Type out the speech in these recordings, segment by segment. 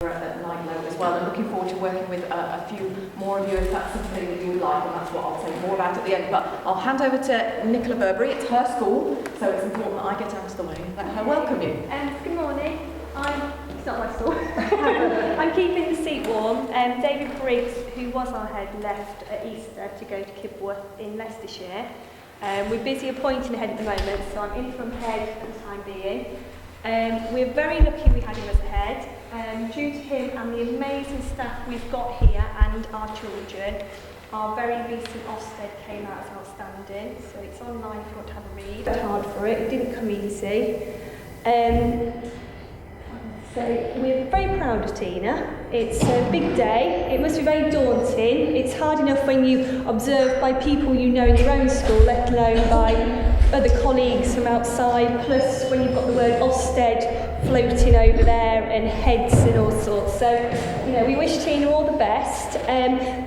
at night level as well, and looking forward to working with a few more of you if that's something that you would like, and that's what I'll say more about at the end. But I'll hand over to Nicola Burberry. It's her school, so it's important that I get out of the way and let her welcome you. Good morning. It's not my school. I'm keeping the seat warm. David Briggs, who was our head, left at Easter to go to Kibworth in Leicestershire. We're busy appointing a head at the moment, so I'm interim head for the time being. We're very lucky we had him as a head. Due to him and the amazing staff we've got here and our children, our very recent Ofsted came out as outstanding, so it's online if you want to have a read. It's hard for it didn't come easy. So we're very proud of Tina. It's a big day. It must be very daunting. It's hard enough when you observe by people you know in your own school, let alone by other colleagues from outside, plus when you've got the word Ofsted floating over there and heads and all sorts. So, we wish Tina all the best.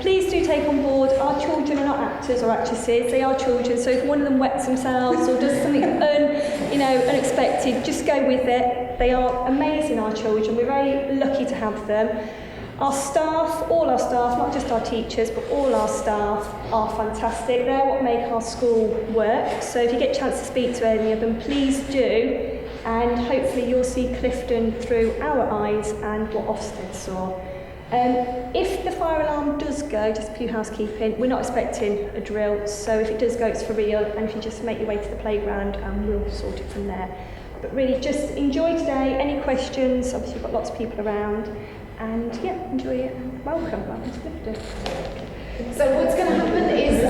Please do take on board, our children are not actors or actresses, they are children, so if one of them wets themselves or does something unexpected, just go with it. They are amazing, our children. We're very lucky to have them. Our staff, all our staff, not just our teachers, but all our staff are fantastic. They're what make our school work. So if you get a chance to speak to any of them, please do. And hopefully you'll see Clifton through our eyes and what Ofsted saw. If the fire alarm does go, just a few housekeeping, we're not expecting a drill. So if it does go, it's for real. And if you just make your way to the playground, and we'll sort it from there. But really, just enjoy today. Any questions? Obviously, we've got lots of people around. And yeah, enjoy it and welcome to Clifton. So what's going to happen is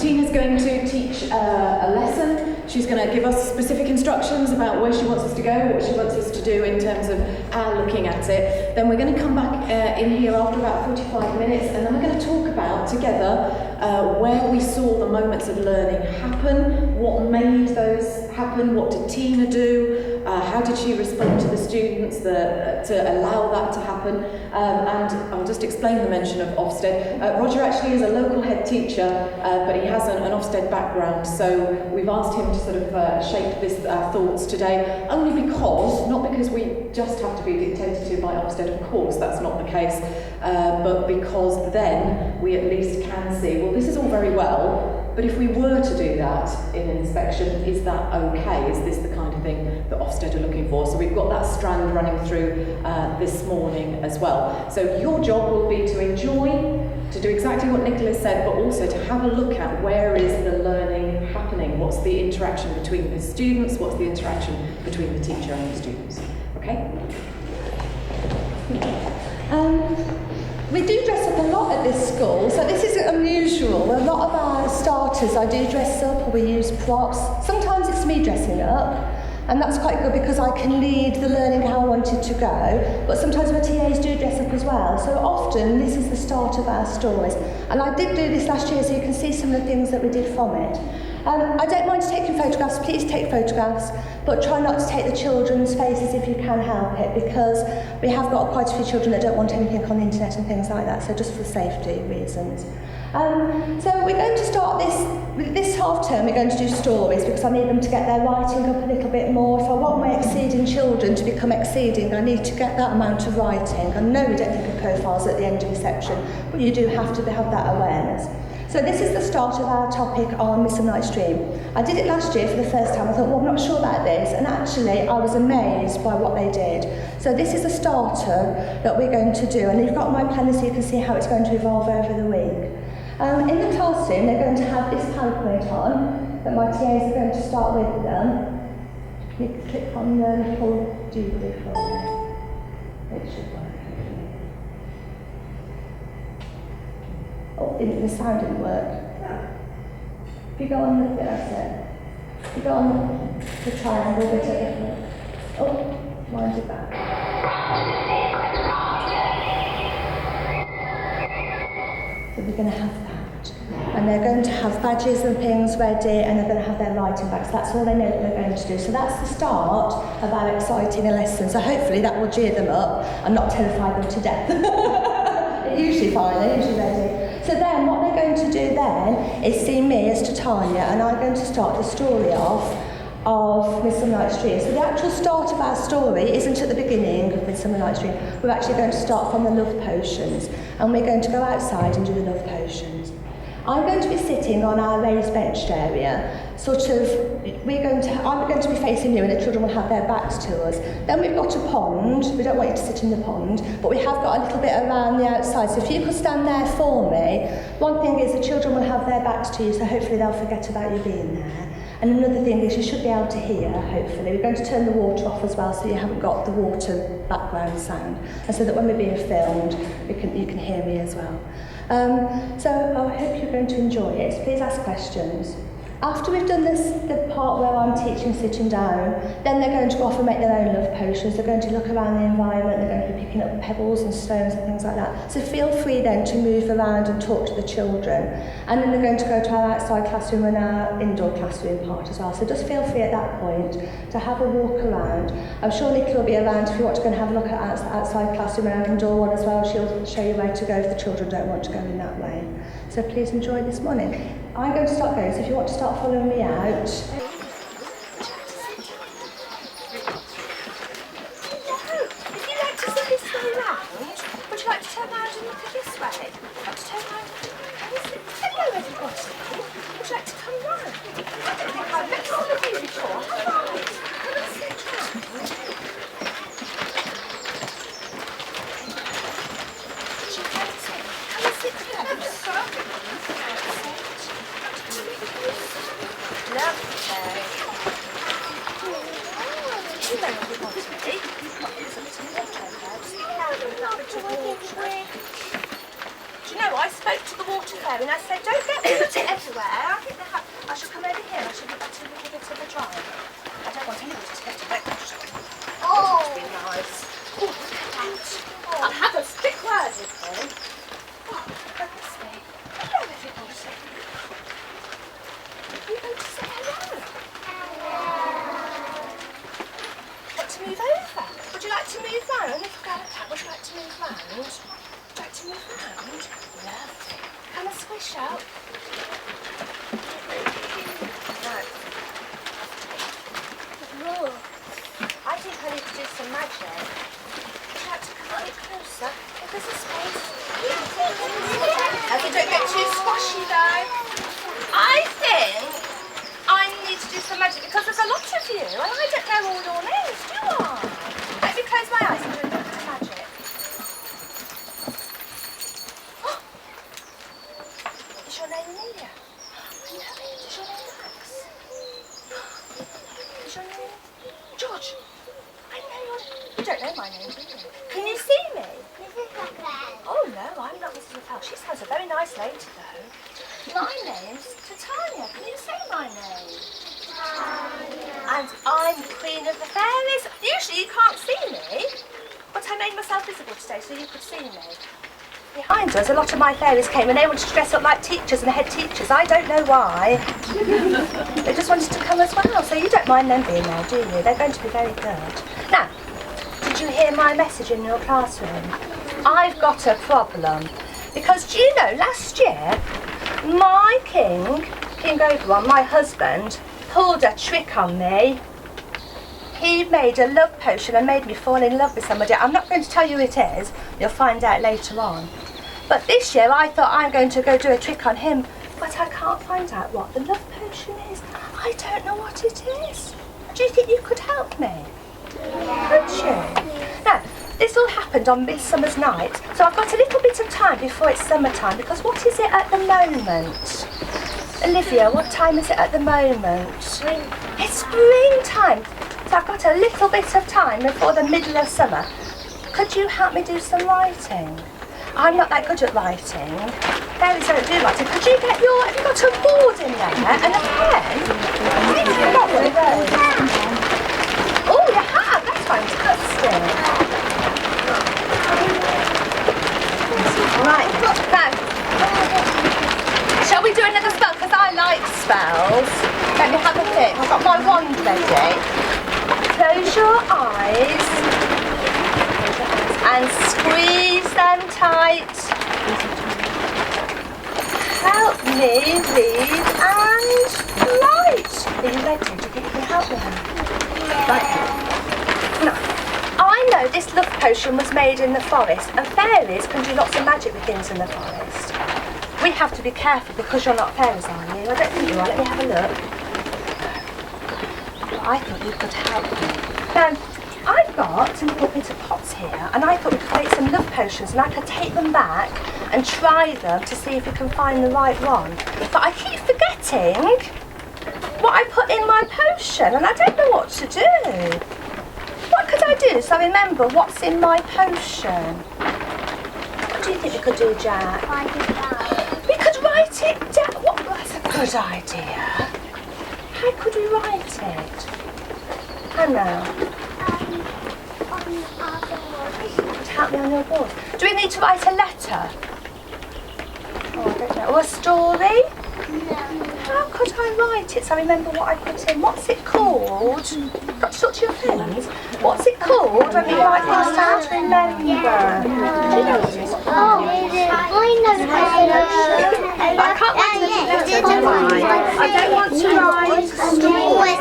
Tina's going to teach a lesson. She's going to give us specific instructions about where she wants us to go, what she wants us to do in terms of our looking at it. Then we're going to come back in here after about 45 minutes, and then we're going to talk about together where we saw the moments of learning happen, what made those happen, what did Tina do, how did she respond to the students to allow that to happen, and I'll just explain the mention of Ofsted. Roger actually is a local head teacher, but he has an Ofsted background, so we've asked him to sort of shape this thoughts today, only because, not because we just have to be dictated to by Ofsted, of course, that's not the case, but because then we at least can see, well, this is all very well, but if we were to do that in an inspection, is that okay? Is this the kind of thing that Ofsted are looking for? So we've got that strand running through this morning as well. So your job will be to enjoy, to do exactly what Nicola said, but also to have a look at where is the learning happening? What's the interaction between the students? What's the interaction between the teacher and the students? Okay? We do dress up a lot at this school, so this isn't unusual. A lot of our starters, I do dress up, or we use props. Sometimes it's me dressing up, and that's quite good because I can lead the learning how I want it to go, but sometimes my TAs do dress up as well. So often this is the start of our stories. And I did do this last year, so you can see some of the things that we did from it. I don't mind taking photographs, please take photographs, but try not to take the children's faces if you can help it, because we have got quite a few children that don't want anything on the internet and things like that, so just for safety reasons. So we're going to start this half term, we're going to do stories, because I need them to get their writing up a little bit more. If I want my exceeding children to become exceeding, I need to get that amount of writing. I know we don't think of profiles at the end of reception, but you do have to have that awareness. So this is the start of our topic on Midsummer Night's Dream. I did it last year for the first time. I thought, well, I'm not sure about this. And actually, I was amazed by what they did. So this is a starter that we're going to do. And you've got my planner so you can see how it's going to evolve over the week. In the classroom, they're going to have this PowerPoint on that my TAs are going to start with them. You can click on the little doobly for me. It should work. Oh, the sound didn't work. If you go on the, that's it. If you go on the triangle, bit at different. Oh, mine did that. So we're going to have that. And they're going to have badges and things ready, and they're going to have their writing bags. That's all they know that they're going to do. So that's the start of our exciting lesson. So hopefully that will cheer them up and not terrify them to death. They're usually fine, they're usually ready. So then what they're going to do then is see me as Titania, and I'm going to start the story off of Midsummer Night's Dream. So the actual start of our story isn't at the beginning of Midsummer Night's Dream. We're actually going to start from the love potions, and we're going to go outside and do the love potions. I'm going to be sitting on our raised benched area, I'm going to be facing you and the children will have their backs to us. Then we've got a pond. We don't want you to sit in the pond, but we have got a little bit around the outside. So if you could stand there for me. One thing is the children will have their backs to you, so hopefully they'll forget about you being there. And another thing is you should be able to hear, hopefully. We're going to turn the water off as well so you haven't got the water background sound. And so that when we're being filmed, you can hear me as well. So I hope you're going to enjoy it. Please ask questions. After we've done the part where I'm teaching sitting down, then they're going to go off and make their own love potions. They're going to look around the environment, they're going to be picking up pebbles and stones and things like that. So feel free then to move around and talk to the children. And then they're going to go to our outside classroom and our indoor classroom part as well. So just feel free at that point to have a walk around. I'm sure Nikki will be around if you want to go and have a look at our outside classroom and our indoor one as well. She'll show you where to go if the children don't want to go in that way. So please enjoy this morning. I'm going to start going, so if you want to start following me out. If you like to see this way round, would you like to turn around and look at this way? Would you like to turn around? Hello everybody. Would you like to come round? I don't think I've met all of you before, have I? Come and sit round. Would you like to sit? Come and sit close. Lovely. You know what we want to be. Do you know, I spoke to the water fairy and I said, don't get water everywhere. I think I should come over here. I should get back to a little bit of a drive. I don't want anybody to get wet. Oh, that would be nice. Oh, look at that. I'll have a quick word with him. Oh, goodness me. Hello, everybody. You're going to say hello. Want to move over? Would you like to move round? Would you like to move round? Would you like to move round? Lovely. Come and squish up. Right. Oh, I think I need to do some magic. Would you like to come a bit closer? If there's a space. Don't get too squashy though. I think I need to do some magic because there's a lot of you and I don't know all your names, do I? Let me close my eyes and do a bit of magic. Oh. Is your name Amelia? I know it. Is your name Max? Is your name George? I know your name. You don't know my name, do you? Can you see me? Oh no, I'm not Mrs. Rafael. She sounds a very nice lady though. My name's Titania. Can you say my name? And I'm the Queen of the Fairies. Usually you can't see me, but I made myself visible today so you could see me. Behind us, a lot of my fairies came and they wanted to dress up like teachers and head teachers. I don't know why. They just wanted to come as well, so you don't mind them being there, do you? They're going to be very good. Now, did you hear my message in your classroom? I've got a problem. Because, do you know, last year, my King Oberon, my husband, pulled a trick on me. He made a love potion and made me fall in love with somebody. I'm not going to tell you who it is. You'll find out later on. But this year, I thought I'm going to go do a trick on him. But I can't find out what the love potion is. I don't know what it is. Do you think you could help me? Could you? Now, this all happened on Midsummer's Night, so I've got a little bit of time before it's summertime, because what is it at the moment? Olivia, what time is it at the moment? Spring. It's springtime, so I've got a little bit of time before the middle of summer. Could you help me do some writing? I'm not that good at writing. Fairies don't do writing. Could you get your, have you got a board in there and a pen? I think you've got one of those. Oh, you have? That's fantastic. Right, now, shall we do another spell? Because I like spells. Let me have a think. I've got my wand ready. Close your eyes and squeeze them tight. Help me read and write. Are you ready? Do you think you can help me? Right. Now, I know this love potion was made in the forest, and fairies can do lots of magic with things in the forest. We have to be careful because you're not fairies, are you? I don't think you are. Let me have a look. I thought you could help me. Now, I've got some little bits of pots here, and I thought we could make some love potions, and I could take them back and try them to see if we can find the right one. But I keep forgetting what I put in my potion, and I don't know what to do. What could I do so I remember what's in my potion? What do you think we could do, Jack? We could write it down. What? That's a good idea. How could we write it? Hannah? Help me on your board. Do we need to write a letter? Oh, I don't know. Or a story? No. How could I write it so I remember what I put in? What's it called? Got to talk to your friends. What's it called when we write things down to remember? Do you know what it is? I know the But I can't write a letter, do I? I don't want to write a story.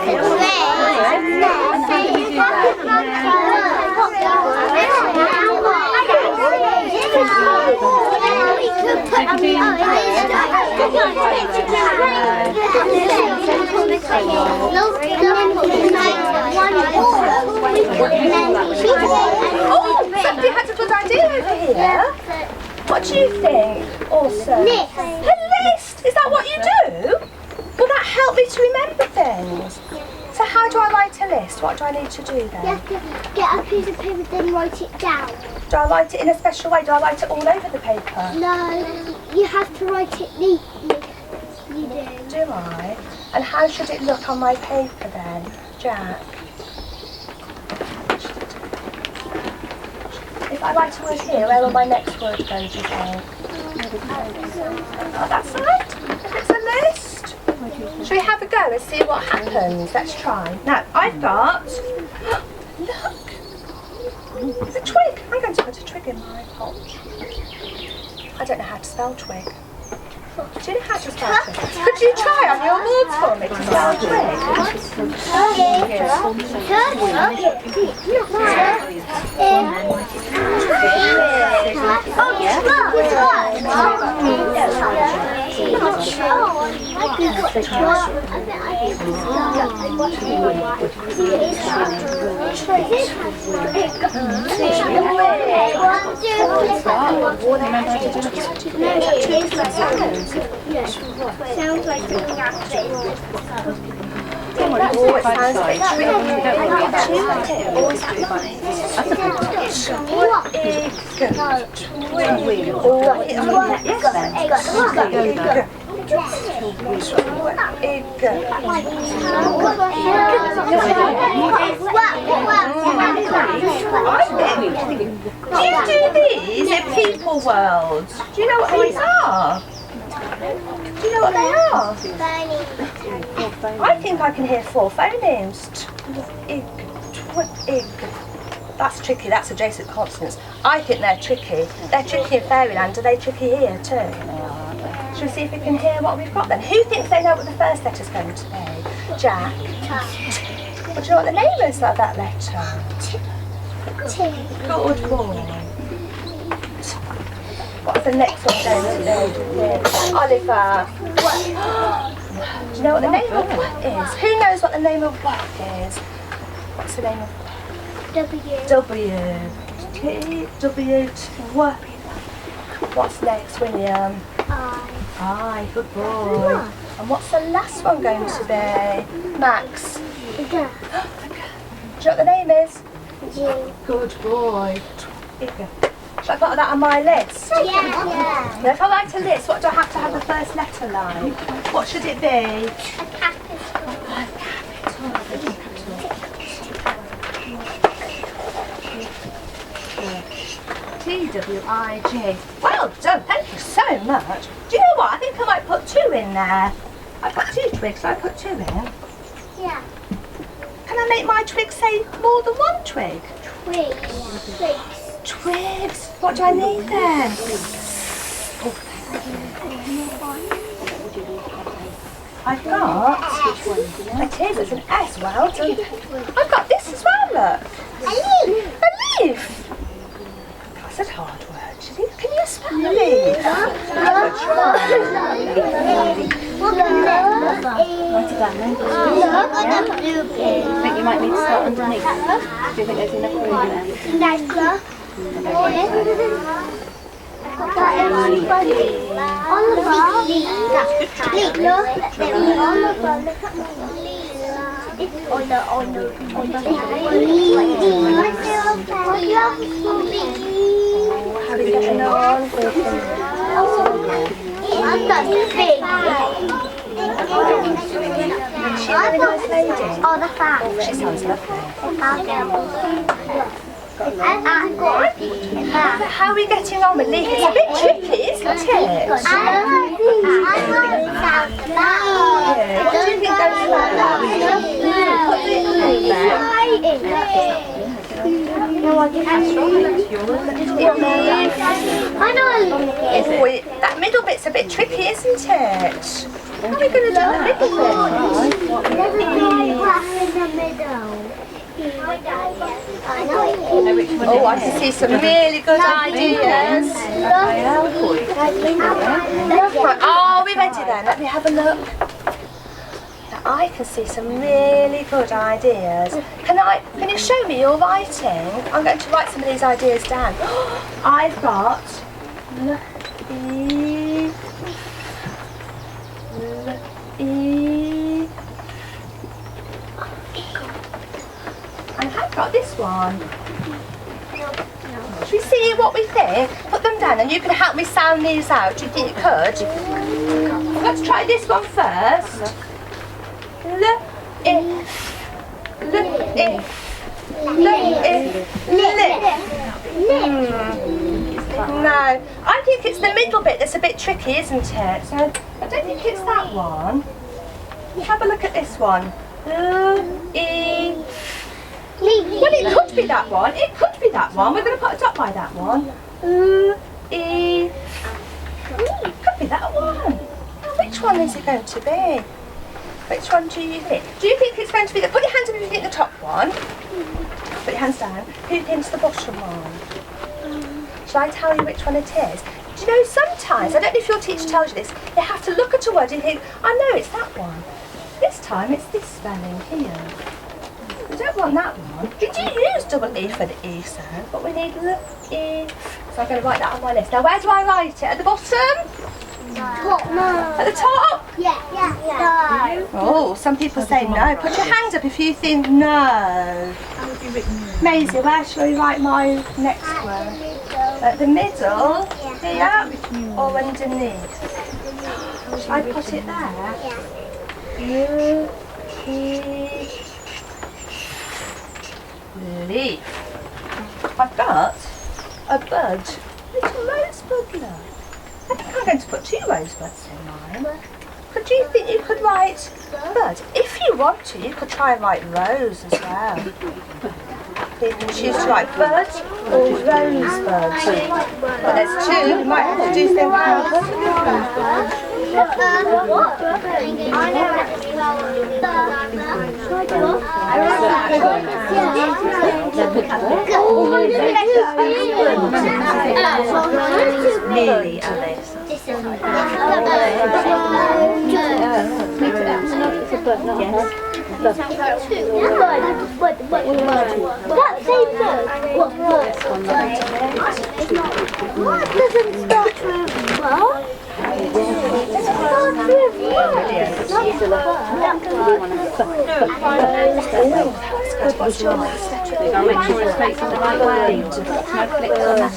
Oh, somebody had a good idea over here. What do you think? Awesome. List. A list? Is that what you do? Will that help me to remember things? So how do I write a list? What do I need to do You then? have to get a piece of paper, then write it down. Do I write it in a special way? Do I write it all over the paper? No, you have to write it neatly. You do. Do I? And how should it look on my paper then, Jack? If I write a word here, where will my next word go, do you think? Oh, that's right. If it's a list. Shall we have a go and see what happens? Let's try. Now, I've got... Look! It's a twig. I'm going to put a twig in my pot. I don't know how to spell twig. Do you know how to spell twig? Could you try on your boards for me to spell twig? Sounds like something happening. Oh, it sounds a bit Do you do these in People World? Do you know what these are? Do you know what they are? I think I can hear 4 phonemes. Twig, twig. That's tricky, that's adjacent consonants. I think they're tricky. They're tricky in Fairyland. Are they tricky here too? Shall we see if we can hear what we've got then? Who thinks they know what the first letter's going to be? Jack? Well, do you know what the name is of that letter? Good boy. What's the next one going to be? Oliver. Do you know what the name of what is? Who knows what the name of what is? What's the name of W. W. T, W, what? What's next, William? I, good boy. And what's the last one going to be? Max. Do you know what the name is? G. Good boy. Should I put that on my list? Yeah. Now, if I write a list, what do I have to have the first letter like? What should it be? A capital. T-W-I-G. Well done, thank you so much. Do you know what? I think I might put 2 in there. I've got 2 twigs, so I put 2 in. Yeah. Can I make my twig say more than 1 twig? Twigs. Twigs. What do I need then? I've got, it is, it's an S, well done. I've got this as well, look. A leaf. That's a hard word, Julie. Can you spell the leaf? Write it down then. I think you might need to start underneath. Do you think there's enough room there? Oh, the fact. She sounds lovely. How are we getting on with Leaf? It's a bit tricky, isn't it? What do you think goes that middle bit's a bit tricky, isn't it? How are we going to do the middle bit? Oh, I can see some really good ideas. Right, are we ready then? Let me have a look. Now, I can see some really good ideas. Can you show me your writing? I'm going to write some of these ideas down. I've got I've got this one. Should we see what we think? Put them down and you can help me sound these out. Do you think you could? Let's try this one first. No, I think it's the middle bit that's a bit tricky, isn't it? So I don't think it's that one. Have a look at this one. Well, it could be that one. It could be that one. We're going to put a dot by that one. It could be that one. Now, which one is it going to be? Which one do you think? Do you think it's going to be the... Put your hands up if you think the top one. Put your hands down. Who thinks the bottom one? Shall I tell you which one it is? Do you know, sometimes, I don't know if your teacher tells you this, you have to look at a word and think, I know it's that one. This time it's this spelling here. We don't want that one. We do use double E for the E sound, but we need E. So I'm going to write that on my list. Now, where do I write it? At the bottom? Top, no. At the top? Yeah. Oh, some people say no. Put your hand up if you think no. Maisie, where shall we write my next word? At the middle? Here? Or underneath? Shall I put it there? Leaf. I've got a bud. Little rosebud, look. I think I'm going to put 2 rosebuds in mine. Could you think you could write bud? If you want to, you could try and write rose as well. You can choose to write bud or rosebud. But there's 2, you might have to do something else. Nearly, Alice. What doesn't start with what? What's your last letter? Make sure it's make something like that. Snowflakes on that one.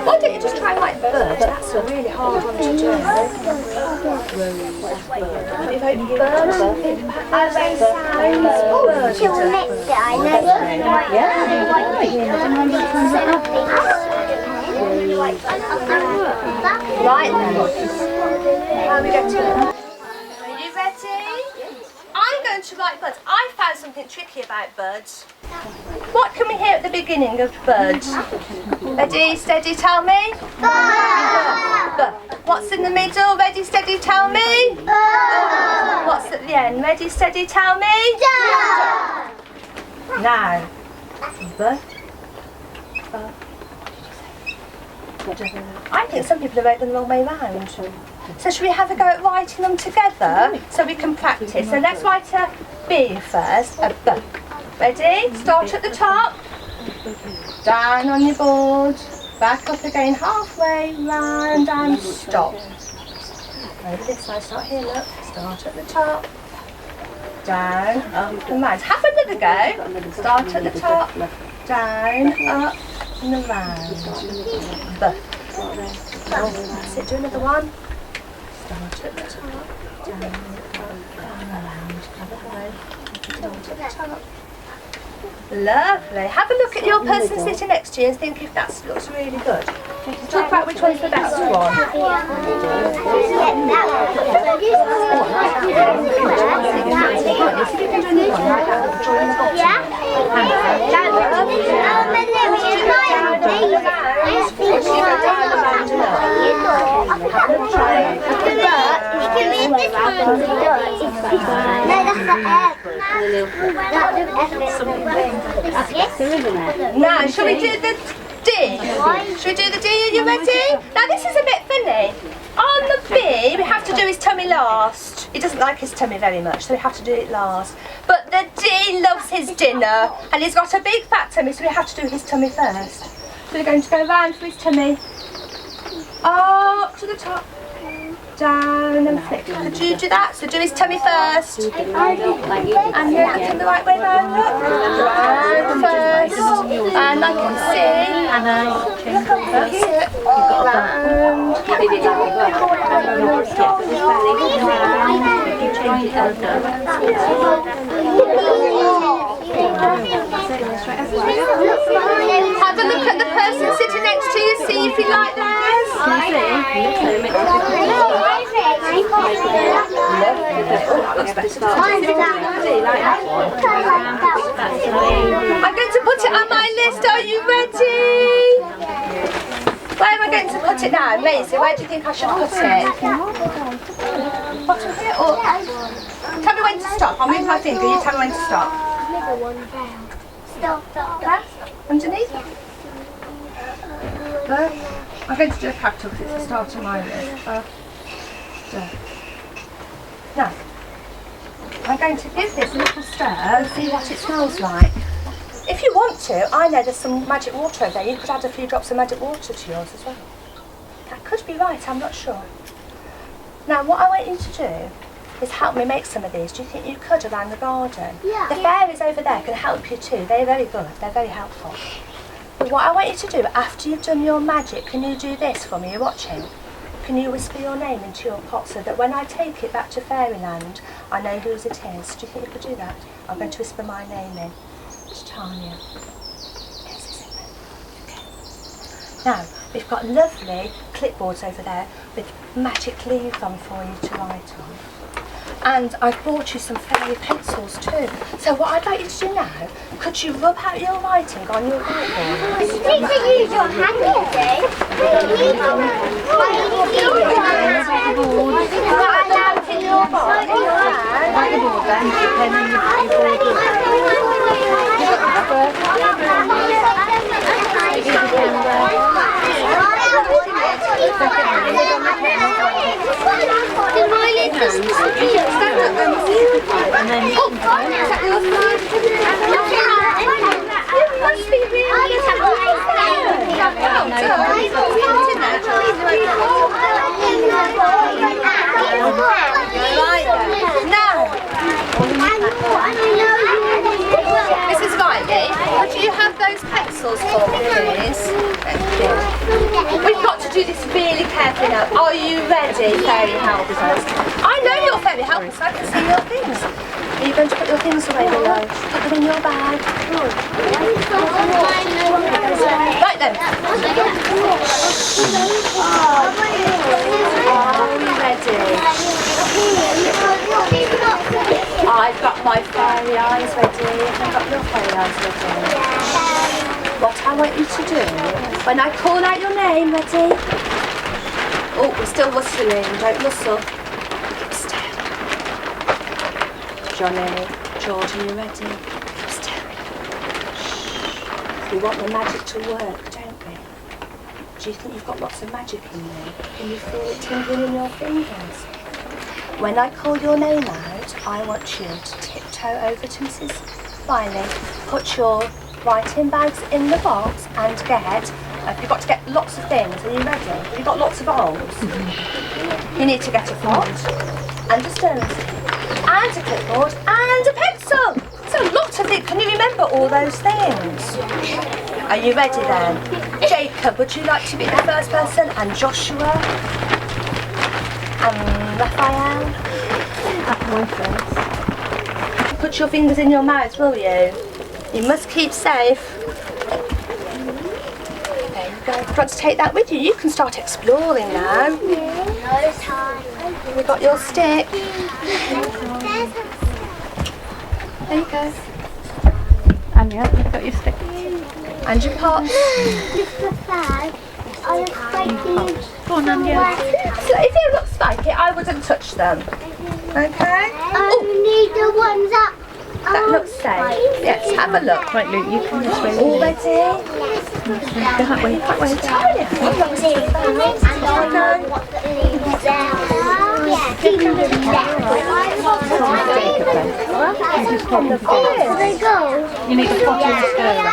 Why don't you just try and write bird? That's a really hard one to do. If I bird, She'll mix it, I know. Right then. How are we going to? Are you ready? I'm going to write birds. I found something tricky about birds. what can we hear at the beginning of Bud? Ready, steady, tell me. Bud. What's in the middle? Ready, steady, tell me. What's at the end? Ready, steady, tell me. Now. Bud. I think some people have wrote them the wrong way round. So should we have a go at writing them together so we can practice? So let's write a B first, a B. Ready? Start at the top. Down on your board. Back up again halfway, round and stop. Over this side, start here, look. Start at the top. Down, up and round. Have another go. Start at the top. Down, up and around. B. That's it, do another one. Start at the top, down, up and around. Other way. Start at the top. Lovely. Have a look at your person sitting next to you and think if that looks really good. Talk about which one's the best one. Now, shall we do the D? Shall we do the D? Are you ready? Now, this is a bit funny. On the B, we have to do his tummy last. He doesn't like his tummy very much, so we have to do it last. But the D loves his dinner, and he's got a big fat tummy, so we have to do his tummy first. So we're going to go round for his tummy. Up to the top. Down and flick. Could you do that? So do his tummy first. And you're looking the right way round. Round first. And I can see. That's it. Have a look at the person sitting next to you, see if you like theirs. I'm going to put it on my list. Are you ready? Where am I going to put it now? Maisie, where do you think I should put it? Bottom here or... Tell me when to stop. I'll move my finger. You tell me when to stop. Stop. Underneath? I'm going to do a capital because it's the start of my list. Now, I'm going to give this a little stir and see what it smells like. If you want to, I know there's some magic water over there. You could add a few drops of magic water to yours as well. That could be right, I'm not sure. Now, what I want you to do is help me make some of these. Do you think you could around the garden? Yeah. The fairies over there can help you too. They're very good. They're very helpful. But what I want you to do, after you've done your magic, can you do this for me? You're watching. Can you whisper your name into your pot so that when I take it back to fairyland, I know whose it is? Do you think you could do that? I'm going to whisper my name in. It's Tanya. Yes, is it? Okay. Now, we've got lovely clipboards over there with magic leaves on for you to write on. And I've bought you some fairy pencils too. So what I'd like you to do now, could you rub out your writing on your whiteboard? You need to use your hand, Mrs. Riley, could you have those pencils for me, please? Thank you. We've got to do this really carefully now. Are you ready, fairy helpers? I know you're fairy helpers, I can see your things. Are you going to put your things away below? Put them in your bag. Right then. Are we ready? I've got my fairy eyes ready. I've got your fairy eyes ready. What I want you to do, when I call out your name, ready? Oh, we're still whistling. Don't whistle. Keep still. Johnny, George, are you ready? Keep still. Shh. We want the magic to work, don't we? Do you think you've got lots of magic in you? Can you feel it tingling in your fingers? When I call your name out, I want you to tiptoe over to Mrs. Wiley, put your writing bags in the box and get, you've got to get lots of things. Are you ready? You've got lots of bowls. You need to get a pot and a stirring stick and a clipboard and a pencil. It's a lot of things. Can you remember all those things? Are you ready then? Jacob, would you like to be the first person? And Joshua? And Raphael? Put your fingers in your mouth, will you? You must keep safe. There you go. If you want to take that with you, you can start exploring now. No time. We've got your stick. There you go. And yeah, you've got your stick. And your pot. Just the flag. I was fighting. Go on, Anya. So if it looks like it, I wouldn't touch them. Okay? Only the ones that That looks safe. Let's have a look. Right, Luke, you can just wait. All ready? That way. That way, tell you. You need a pot and a stirrer.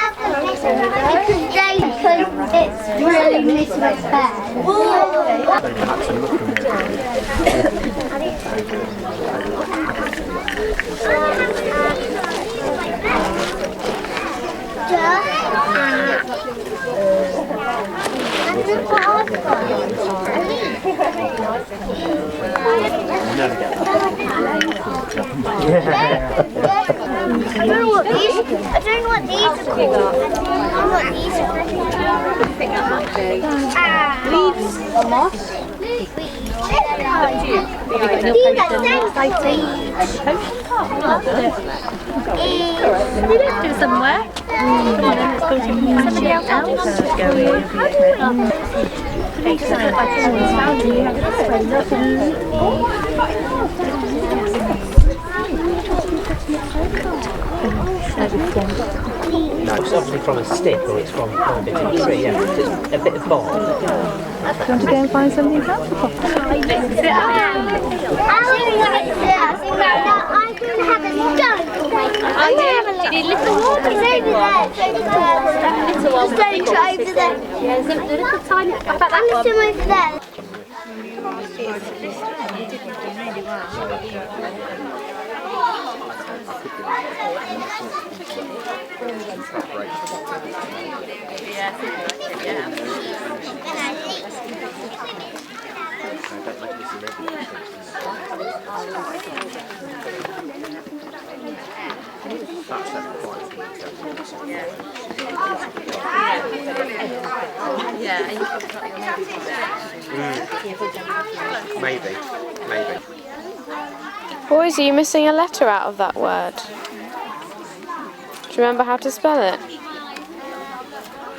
It's really misprepared. I don't know what these are called. I don't know what these are. I think that might be leaves or moss. We don't do somewhere. Come on, then let's go to somebody else. Let's go No, it's obviously from a stick or it's from a bit of a tree, yeah. It's a bit of bark. Do you want to go and find something else to pop? I can have a go. Do you need little one? It's over there. Little one. It's over there. Yeah, the little tiny. How about And there's some over there. Maybe. Boys, are you missing a letter out of that word? Do you remember how to spell it?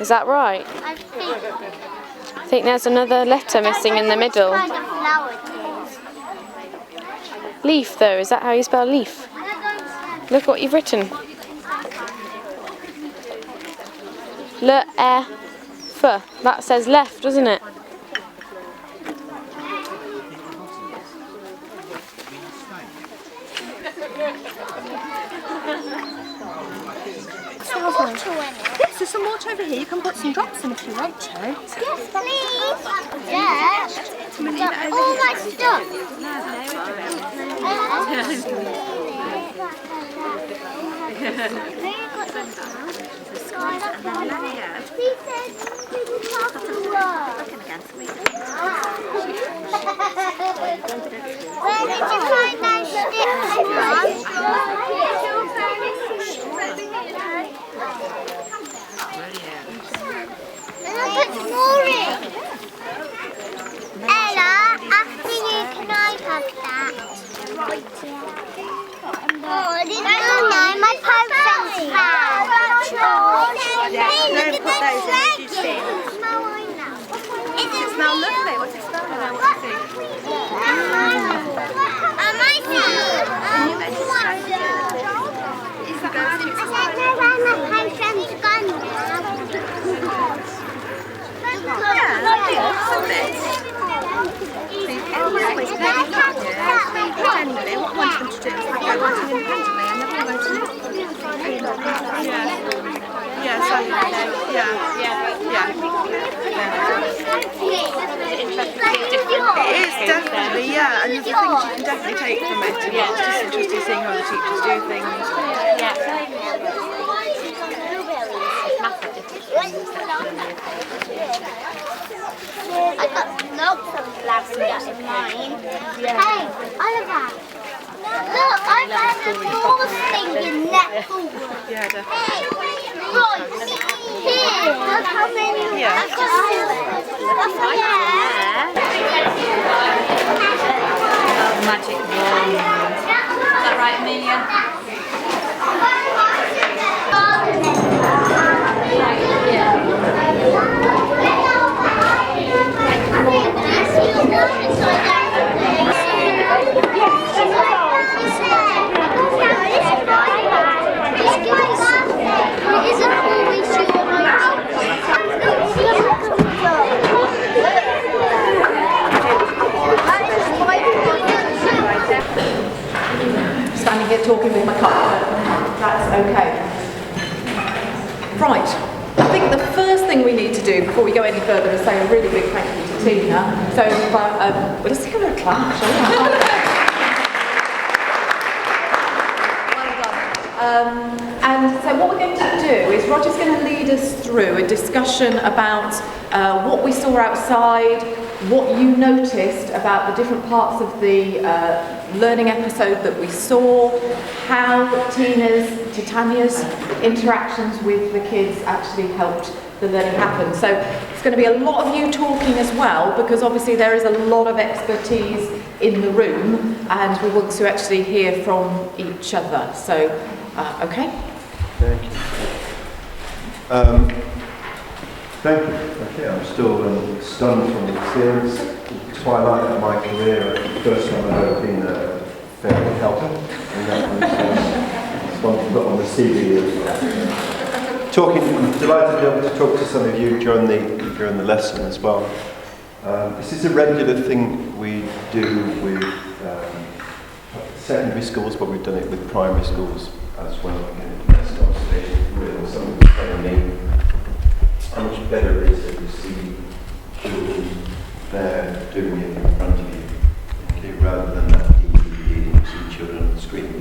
Is that right? I think there's another letter missing in the middle. Kind of flower it is. Leaf, though, is that how you spell leaf? Look what you've written. Le-e-f. That says left, doesn't it? Yes, there's some water over here. You can put some drops in if you want to. Yes, please. Yes. All my stuff. He said he was half the world. Where did you find those sticks, and I'll put more in. Ella, after you, can I have that? writing independently. I never wrote it. Yeah, so, yeah. It is definitely, yeah, and there's things you can definitely take from it. It's just interesting seeing how the teachers do things. I got lots of lavender in mine. Hey, Oliver. Look, I found a small thing in nettle. Yeah, definitely. Hey, right, here. Look how many. Yeah. I've got Magic wand. Is that right, Amelia? Standing here talking with my cup, but that's okay. Right, I think the first thing we need to do before we go any further is say a really big thank you to Tina. So let's give her a clap, shall we? Well done. And so what we're going to do is Roger's going to lead us through a discussion about what we saw outside, what you noticed about the different parts of the learning episode that we saw, how Titania's interactions with the kids actually helped the learning happen. So it's going to be a lot of you talking as well, because obviously there is a lot of expertise in the room and we want to actually hear from each other. So, okay? Thank you. Thank you. Okay, I'm still stunned from the experience. Twilight of my career, the first time I've ever been a family helper, and that was one on the CV as well. I'm delighted to be able to talk to some of you during the lesson as well. This is a regular thing we do with secondary schools, but we've done it with primary schools as well. Again, the best observation, really, someone telling me how much better it is to see children there doing it in front of you, okay, rather than that DVD, you see children on the screen.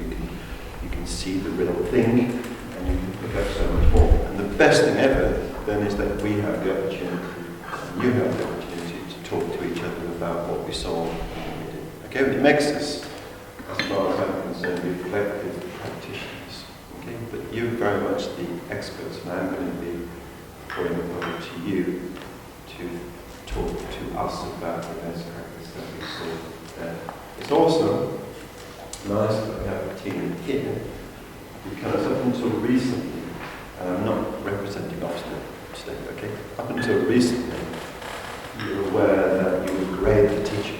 You can see the real thing, and you can pick up so much more. And the best thing ever then is that we have the opportunity, and you have the opportunity to talk to each other about what we saw and what we did. Okay, it makes us, as far as I'm concerned, reflective practitioners. Okay, but you're very much the experts, and I'm going to be going over to you to talk to us about the best practice that we saw there. It's also nice that we have a team here, because up until recently, and I'm not representing Ofsted today, okay? Up until recently, you were aware that you would grade the teacher,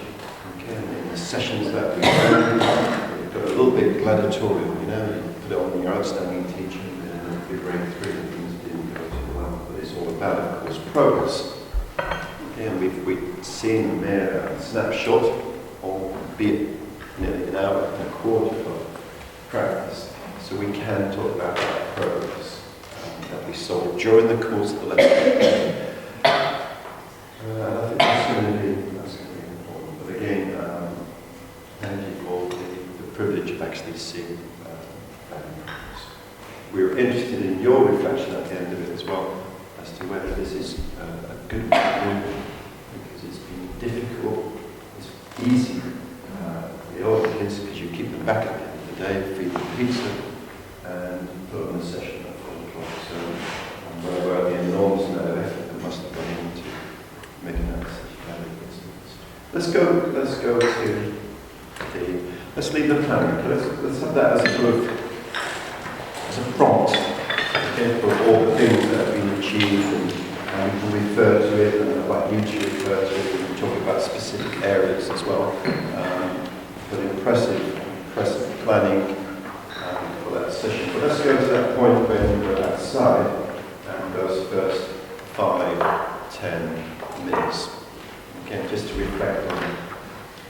okay? And in the sessions that we ran, we got a little bit gladiatorial, you know? You put it on your outstanding teacher, and then you grade 3 and things didn't go too well. But it's all about, of course, progress. Okay, and we've seen there a snapshot, albeit nearly an hour and a quarter of practice. So we can talk about that progress that we saw during the course of the lesson. I think that's going to be important. But again, thank you for the privilege of actually seeing that. We're interested in your reflection at the end of it as well, as to whether this is a good movement, because it's been difficult, it's easy. The older kids, because you keep them back at the end of the day, feed them pizza, and put on a session at 4 o'clock. So I'm well aware of the enormous amount of effort that must have gone into making that session happen. Let's go to let's leave the plan. Okay, let's have that as a sort of as a prompt, okay, for all the things that have been achieved, and we can refer to it, and I'd like you to refer to it, and talk about specific areas as well. But impressive planning for that session. But let's go to that point when we're outside, and those first 5-10 minutes. Okay, just to reflect on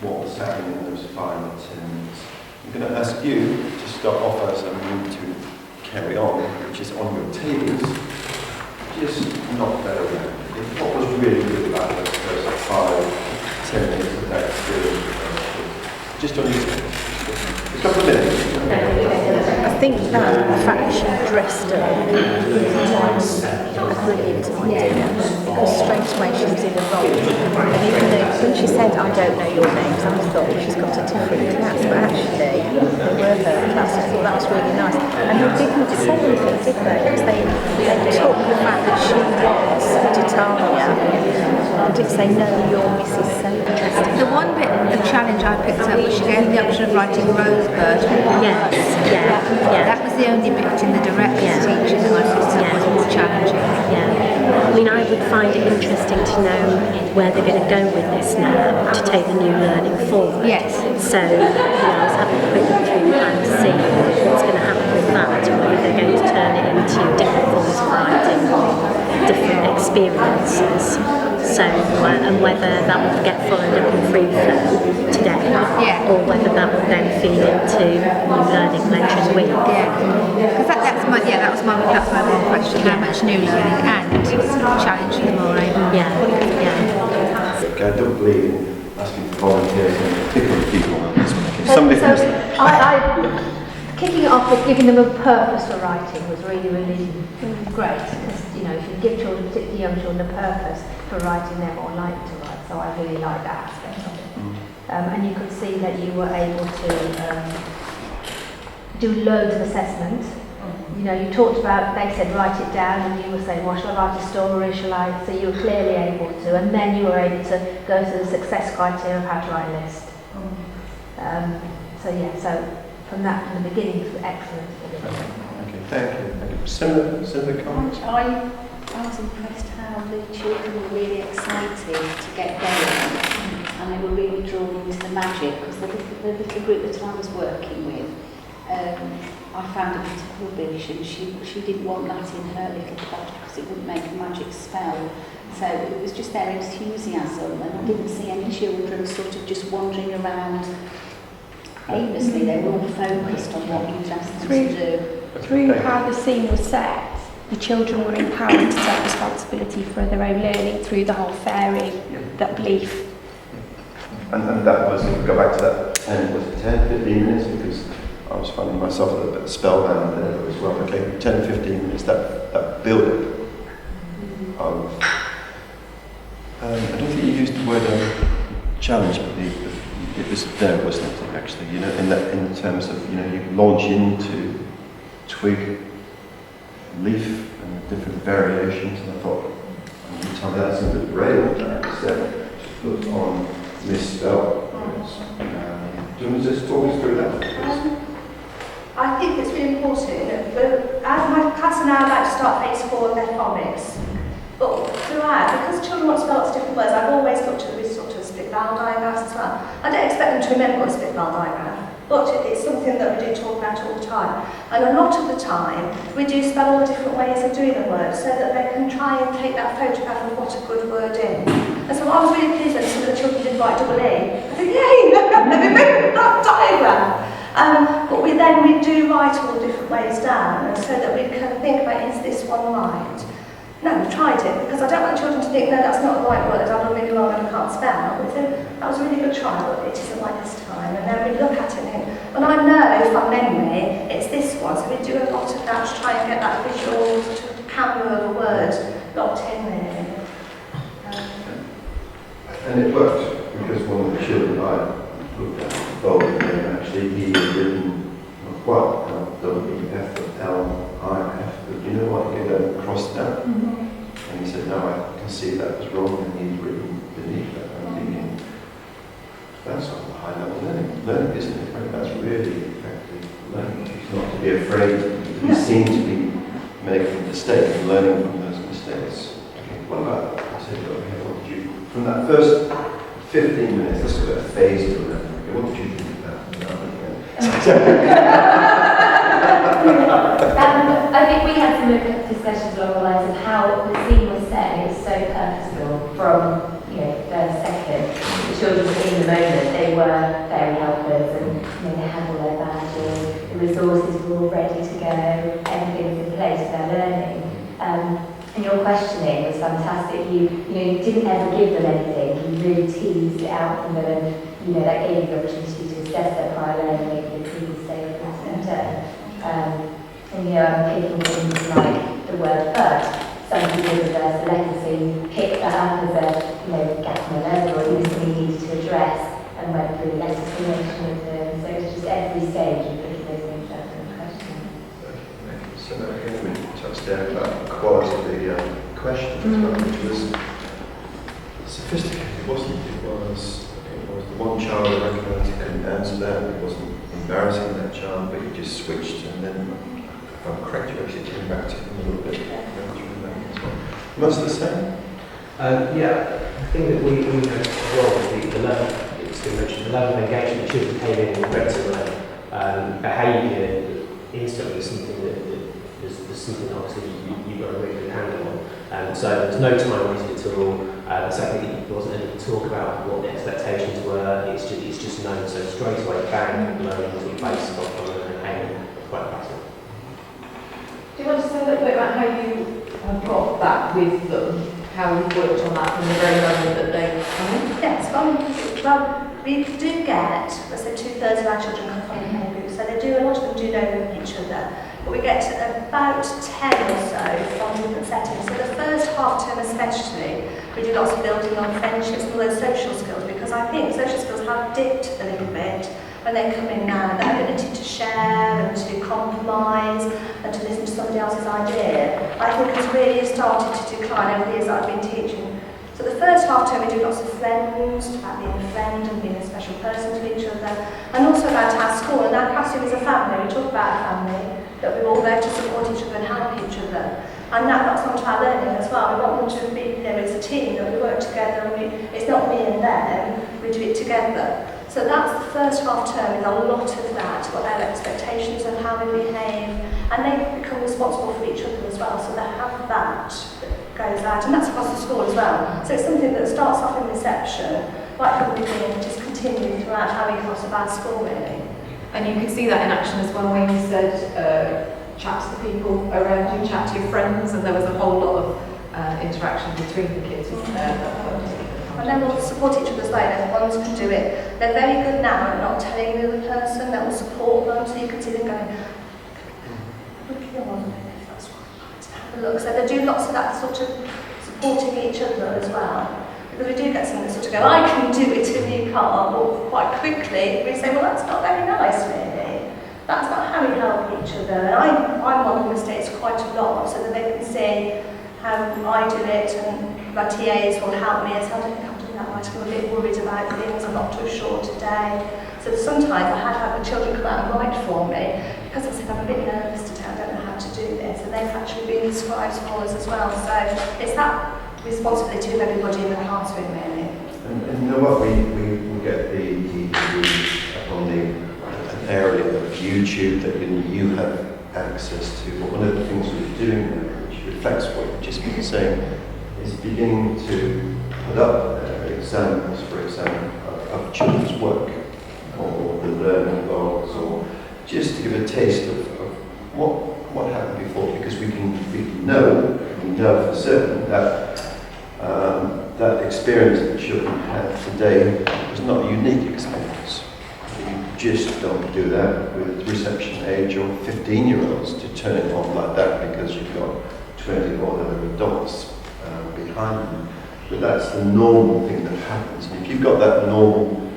what was happening in those 5 or 10 minutes. I'm going to ask you to on your tables, just not that around. What was really good about those first 5-10 minutes of that experience, just on your tables. A couple of minutes. I think that the fact she dressed up was a brilliant idea because straight away she was in a role. And even though when she said, I don't know your names, I thought, well, she's got a different class, but actually they were her class. I thought that was really nice. And they didn't say anything, did they? Because they took the fact that she was Titania and didn't say, no, you're Mrs. So. The one bit of challenge I picked up was she gave the option of writing Rosebud. Yes, yeah. That was the only bit in the director's teaching that I thought was more challenging. Yeah. I mean, I would find it interesting to know where they're going to go with this now to take the new learning forward. Yes. So, I was having a quick look through and see what's going to happen with that, whether they're going to turn it into different forms of writing, different experiences. So, and whether that will get followed up in free flow today, or whether that will then feed into new learning later in the week. Because that was my one question: how much new learning and challenge them all over. Okay, I don't believe in asking for volunteers and pick up people on this one. Somebody Kicking it off with giving them a purpose for writing was really, really great. Because, if you give children, particularly young children, a purpose for writing, they're more likely to write. So I really like that aspect of it. And you could see that you were able to do loads of assessment. You talked about, they said write it down, and you were saying, well, shall I write a story, shall I? So you were clearly able to, and then you were able to go through the success criteria of how to write a list. So from the beginning, it was excellent. Okay, thank you. Similar comments? I was impressed how the children were really excited to get going, and they were really drawn into the magic, because the little group that I was working with, I found a bit of rubbish, and she didn't want that in her little class because it wouldn't make a magic spell. So it was just their enthusiasm, and I didn't see any children sort of just wandering around aimlessly. They were all focused on what you'd asked them to do. Through how the scene was set, the children were empowered to take responsibility for their own learning through the whole fairy, that belief. And that was, if we go back to that 10-15 minutes, because I was finding myself a little bit spellbound there as well. Okay, 10-15 minutes, that build-up of... I don't think you used the word challenge, but it was there, wasn't it, actually, in terms of, you launch into twig, leaf, and different variations, and I thought, you tell me that's in the braille instead, to put on misspell. Do you want to just talk us through that? I think it's really important. As my class are now about to start phase 4 of their phonics, but throughout, because children want to spell lots of different words, I've always looked at this sort of split vowel diagrams as well. I don't expect them to remember a split vowel diagram, but it's something that we do talk about all the time. And a lot of the time, we do spell all the different ways of doing a word so that they can try and take that photograph of what a good word is. And so I was really pleased when some of the children did write double E. I said, yay, they remembered that diagram. But we do write all the different ways down, and so that we can think about, is this one right? No, we tried it, because I don't want children to think, no, that's not the right word, I've done really wrong and I can't spell. We said, that was a really good try, but it isn't like this time. And then we look at it and think, well, I know from memory it's this one, so we do a lot of that to try and get that visual sort of camera of a word locked in there. And it worked, because one of the children I looked at, Bob, and actually he had written, not quite, W-E-F-L-I-F, but you know what, you get that crossed out. And he said, no, I can see that was wrong, and he'd written beneath that. I'm thinking, that's not high level learning, isn't it? Right? That's really effective learning. It's not to be afraid. You seem to be making a mistake and learning from those mistakes. Okay, what about, I said, what did you, from that first 15 minutes, let's go at phase to learning. What did you think of that? I think we had some discussions along the lines of how the scene was set. It was so purposeful from first second. The children were in the moment. They were fairy helpers, and they had all their badges. The resources were all ready to go. Everything was in place for their questioning was fantastic. You didn't ever give them anything. You really teased it out from them, and that gave you the opportunity to assess their prior learning, maybe the previous day of the turn. I'm picking things like the word but. Some people reverse the letter, so you pick that up as a gap in the level, or even something you needed to address, and went through the explanation with them. So it's just every stage of picking those things up and questioning. So again, we touched there about the quality of the question as well, which was sophisticated, wasn't it? It was the one child I recognised who couldn't answer that. It wasn't embarrassing that child, but you just switched, and then, if I'm correct, you actually came back to him a little bit. Much the same? Yeah, I think that we know as well the level, it's been mentioned, the level of engagement children came in ready to learn. Behaviour instantly is something that there's something obviously you've got a really good handle on. So there's no time wasted at all. Secondly, it wasn't able to talk about what the expectations were, it's just known. So straight away, bang, learning took place from an aim, quite fascinating. Do you want to say a little bit about how you have got that with them? How you've worked on that from the very moment that they come in? Yes, well, we do get, let's say 2/3 of our children come from the home group, so a lot of them do know each other. But we get about 10 or so from different settings. So the first half term especially, we do lots of building on friendships and all those social skills, because I think social skills have dipped a little bit when they come in now. The ability to share and to compromise and to listen to somebody else's idea, I think has really started to decline over the years that I've been teaching. So the first half term we do lots of friends, about being a friend and being a special person to each other, and also about our school. And our classroom is a family. We talk about a family, that we're all there to support each other and help each other. And that's onto our learning as well. We want them to be, it's a team, that we work together, and it's not me and them, we do it together. So that's the first half term, is a lot of that, what their expectations and how we behave, and they become responsible for each other as well, so they have that goes out, and that's across the school as well. So it's something that starts off in reception, right from the beginning, just continue throughout how we cross about school really. And you could see that in action as well when you said chat to the people around you, chat to your friends, and there was a whole lot of interaction between the kids, wasn't there? And then we'll support each other's later. Ones can do it. They're very good now at not telling the other person. They will support them, so you can see them going, look on, that's right, have a look. So they do lots of that sort of supporting each other as well. Because we do get some that sort of go, I can do it and you can't, or quite quickly we say, well, that's not very nice really. That's not how we help each other. And I model mistakes quite a lot so that they can see how I do it, and my TAs will help me as I don't think I'm doing that right. I'm a bit worried about things, I'm not too sure today. So sometimes I have had the children come out and write for me because I said I'm a bit nervous today, I don't know how to do this, and they've actually been the scribes for us as well. So it's that responsibility of everybody in the classroom really. And you know what, we get the on an area of YouTube that you have access to. But one of the things we're doing there, which reflects what you've just been saying, is beginning to put up examples, for example, of children's work, or the learning goals, or just to give a taste of what happened before, because we know for certain that that experience that children have today is not a unique experience. You just don't do that with reception age or 15-year-olds to turn it on like that because you've got 20 or other adults behind them. But that's the normal thing that happens. And if you've got that normal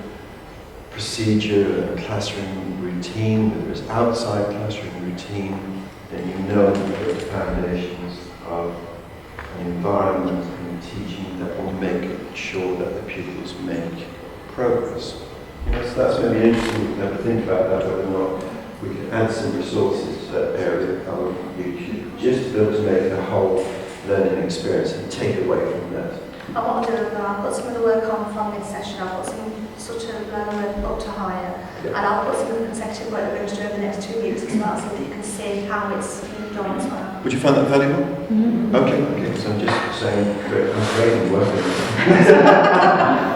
procedure, classroom routine, whether it's outside classroom routine, then you know that the foundations of an environment and teaching that will make sure that the pupils make progress. You know, so that's maybe interesting to have to think about that, whether or not we can add some resources to that area of YouTube, just to be able to make the whole learning experience and take away from that. And what I'll do is I'll put some of the work on from this session, I'll put some sort of up to higher, and I'll put some of the consecutive work that we're going to do over the next 2 weeks as well, so that you can see how it's moved on as well. Would you find that valuable? Mm-hmm. Okay, so I'm just saying, I'm great work.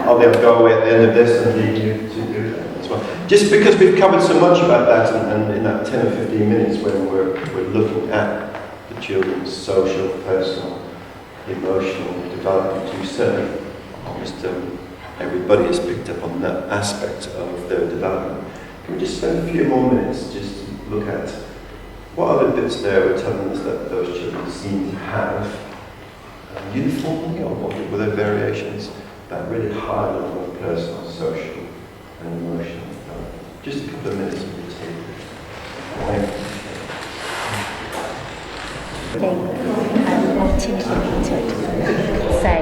I'll be able to go away at the end of this and leave you to do that as well. Just because we've covered so much about that, and in that 10 or 15 minutes when we're looking at the children's social, personal emotional development. You certainly, almost everybody has picked up on that aspect of their development. Can we just spend a few more minutes just to look at what other bits there were telling us that those children seem to have uniformly, or were there variations that really high level of personal, social and emotional development? Just a couple of minutes of this. Thank you. What Tina wanted to say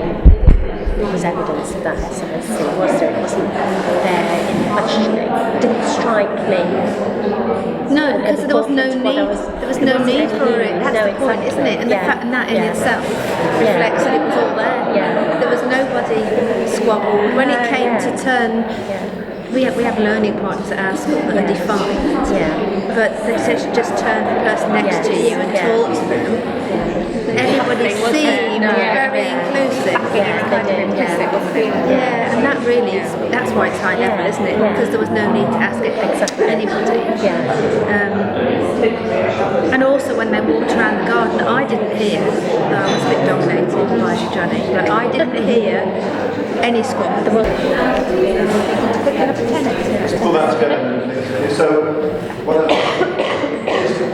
was evidence of that SLSC, was there? It wasn't there in the questioning. It didn't strike me. No, because there was no need. There was no need for it. That's the point, isn't it? And the fact that in itself reflects that it was all there. There was nobody squabbled. When it came to turn, we have learning partners at our school that are defined. But they said just turn the person next to you and talk to them. Everybody seemed very inclusive. Yeah, and that really is, that's why it's high level, isn't it? Because there was no need to ask it anybody. And also when they walked around the garden, I didn't hear, I was a bit dominated by Johnny, but I didn't hear any squabble. Pull that together. So,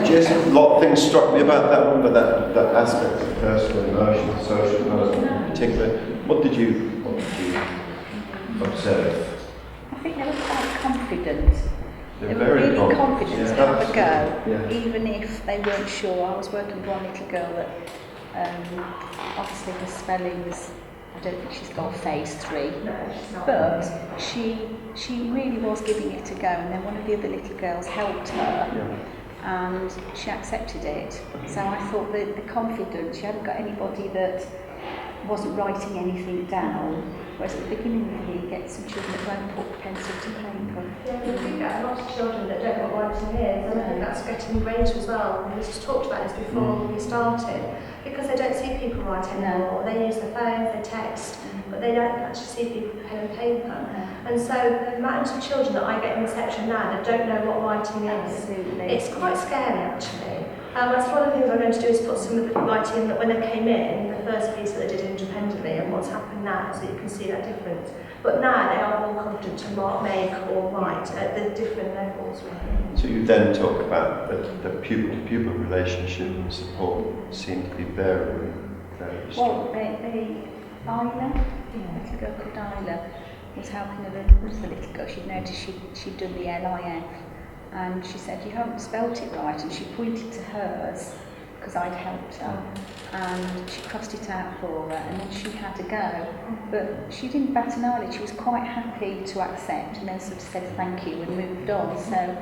just a lot of things struck me about that one, but that aspect of personal, emotional, social development in particular. What did you observe? I think they were quite confident. They They were were very really confident to have a go, Yeah. even if they weren't sure. I was working with one little girl that obviously her spelling was, I don't think she's got phase 3, but she really was giving it a go, and then one of the other little girls helped her. And she accepted it. So I thought that the confidence, she hadn't got anybody that wasn't writing anything down, whereas at the beginning of the year you get some children that won't put pencil to paper. Yeah, we do get a lot of children that don't know what writing is, and I think that's getting greater as well. We just talked about this before we started, because they don't see people write anymore. They use their phones, they text, but they don't actually see people with pen and paper. And so the amount of children that I get in reception now that don't know what writing is, it's quite scary actually. That's one of the things I'm going to do is put some of the writing that when they came in, the first piece that they did independently, and what's happened now, so you can see that difference. But now they are more confident to make or write at the different levels. So you then talk about the pupil-to-pupil relationship and support seem to be very strong. Well, Isla, a little girl called Isla, was helping the little girl. She'd noticed she'd done the LIF, and she said, "You haven't spelt it right," and she pointed to hers, because I'd helped her, and she crossed it out for her, and then she had a go. But she didn't bat an eyelid. She was quite happy to accept, and then sort of said thank you and moved on. So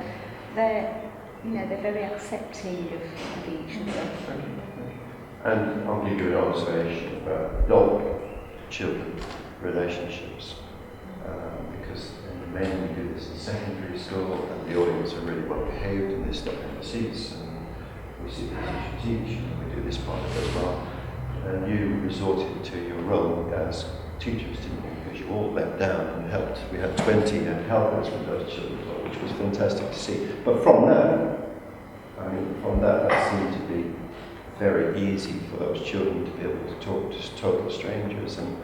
they're very accepting of each other. And I'll give you an observation about adult-children relationships, because mainly we do this in secondary school, and the audience are really well behaved, and they step in the seats, and we see the teacher teach, and we do this part of it as well. And you resorted to your role as teachers, didn't you? Because you all let down and helped. We had 20 helpers with those children, which was fantastic to see. But from that seemed to be very easy for those children to be able to talk to total strangers and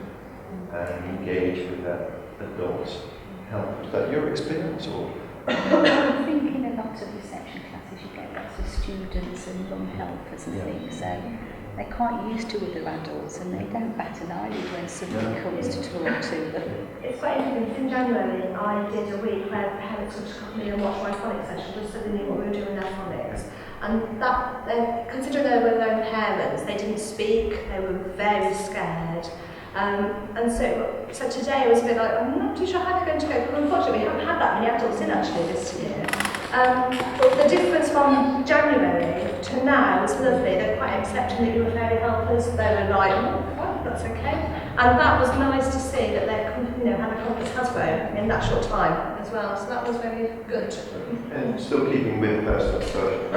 engage with that adult help. Is that your experience, or? I think in a lot of reception classes you get lots of students and young helpers and things, so they're quite used to other adults and they don't bat an eyelid when somebody comes to talk to them. It's quite interesting. In January I did a week where parents would come to me and watch my phonics session just so they knew what we were doing in their phonics. And that, considering they were their own parents, they didn't speak, they were very scared. And so today I was a bit like, I'm not too sure how they're going to go, because unfortunately we haven't had that many adults in actually this year. But the difference from January to now is lovely. They're quite accepting that you were fairy helpers. They were like, oh, that's okay. And that was nice to see that they had a confidence has grown in that short time as well. So that was very good. And still keeping with personal social.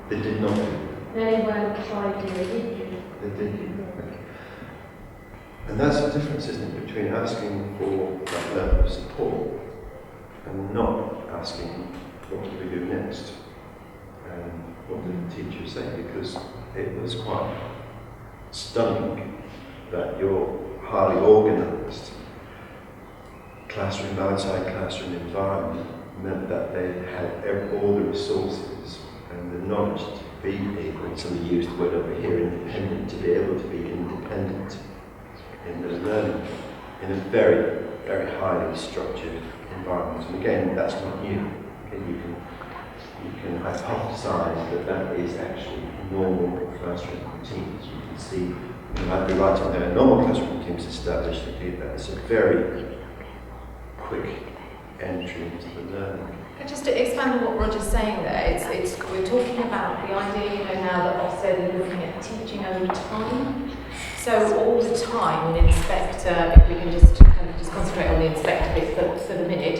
They did not. They weren't tried to, did you? They did. Okay. And that's the difference, isn't it, between asking for that level of support and not asking what do we do next, and what did the teacher say, because it was quite stunning that your highly organised classroom, outside classroom environment meant that they had all the resources and the knowledge to be able, somebody used the word over here, independent, to be able to be independent in the learning in a very, very highly structured environment. And again, that's not new. Okay, you can hypothesize that that is actually normal classroom routines. You can see, you might be writing there, normal classroom routines established that it's a very quick entry into the learning. Just to expand on what Roger's saying there, we're talking about the idea, now that also we're looking at teaching over time. So all the time, an inspector, if we can just concentrate on the inspector bit for the minute,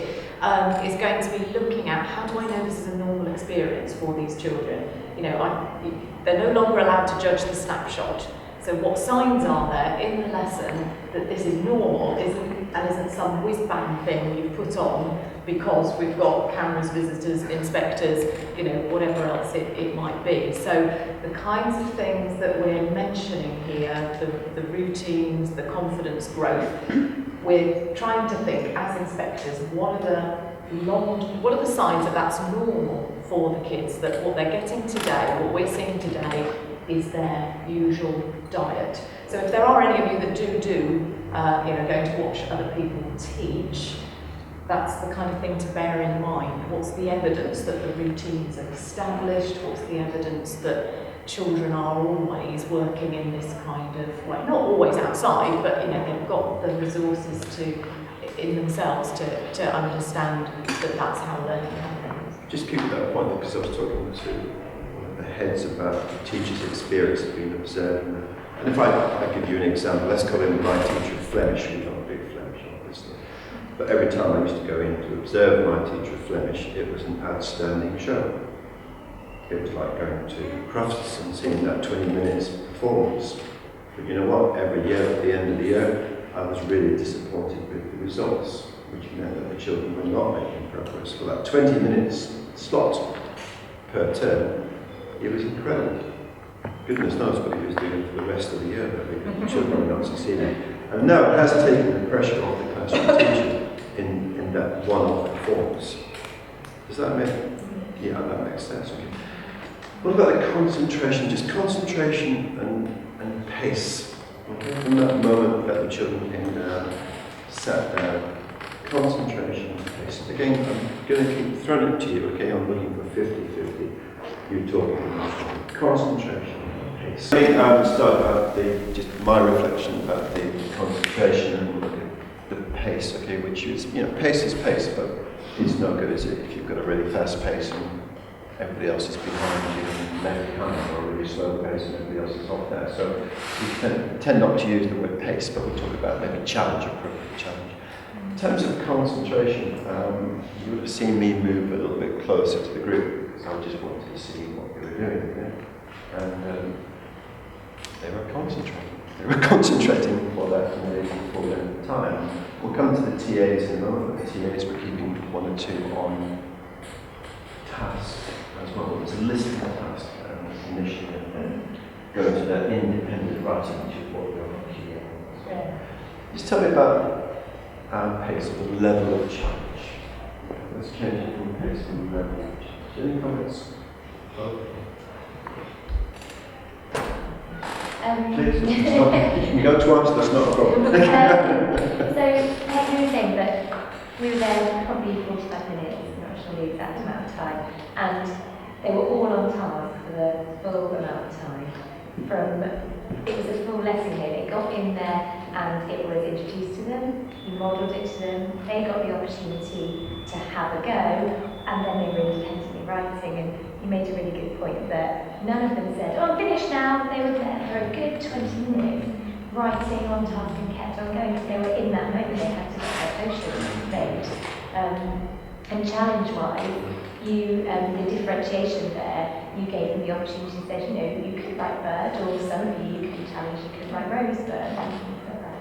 is going to be looking at how do I know this is a normal experience for these children. They're no longer allowed to judge the snapshot. So what signs are there in the lesson that this is normal isn't some whiz-bang thing you've put on because we've got cameras, visitors, inspectors, whatever else it might be. So the kinds of things that we're mentioning here, the routines, the confidence growth, we're trying to think as inspectors, what are the signs that that's normal for the kids, that what they're getting today, what we're seeing today, is their usual diet. So if there are any of you that do going to watch other people teach, that's the kind of thing to bear in mind. What's the evidence that the routines are established? What's the evidence that children are always working in this kind of way? Not always outside, but they've got the resources in themselves to understand that that's how learning happens. Just keep that point, because I was talking to one of the heads about the teacher's experience of being observed. And if I give you an example, let's call him my teacher of Flemish. We're not a big Flemish, obviously. But every time I used to go in to observe my teacher of Flemish, it was an outstanding show. It was like going to Crufts and seeing that 20 minutes performance. But you know what? Every year, at the end of the year, I was really disappointed with the results, which meant that the children were not making progress. For that 20 minutes slot per term, it was incredible. Goodness knows what he was doing for the rest of the year, because the children were not succeeding. And now it has taken the pressure off the classroom teacher in that one-off performance. Does that make Yeah, that makes sense. Okay. What about the concentration? Just concentration and pace. Okay? From that moment that the children came down, sat down, concentration and pace. Again, I'm going to keep throwing it to you, okay? I'm looking for 50-50. You talking about concentration and pace. I would start about just my reflection about the concentration and look at the pace, okay? Which is, pace is pace, but it's not good, is it? If you've got a really fast pace and everybody else is behind you and left behind, or a really slow pace and everybody else is off there. So we tend not to use the word pace, but we talk about maybe challenge, appropriate challenge. In terms of concentration, you would have seen me move a little bit closer to the group, because I just wanted to see what they were doing. Yeah? And they were concentrating. They were concentrating for their time. We'll come to the TAs in a moment. The TAs were keeping one or two on task as well. It was a listening task initially, and then going to that independent writing, which is what we're on here. Yeah. Just tell me about pace, or the level of challenge. Let's change it from pace to level of challenge. Any comments? Okay. Please, you can go to answer, that's not a problem. So, like you were saying that we were there probably 45 minutes, not sure the exact amount of time, and they were all on task for the full amount of time. It was a full lesson here. They got in there and it was introduced to them, you modelled it to them, they got the opportunity to have a go, and then they were independently writing. And you made a really good point that none of them said, "Oh, I'm finished now." They were there for a good 20 minutes, writing on task and kept on going, because they were in that moment. They had to get their emotions made. And challenge-wise, the differentiation there, you gave them the opportunity to say, you could write bird, or some of you could challenge, you could write rosebud, and things like that.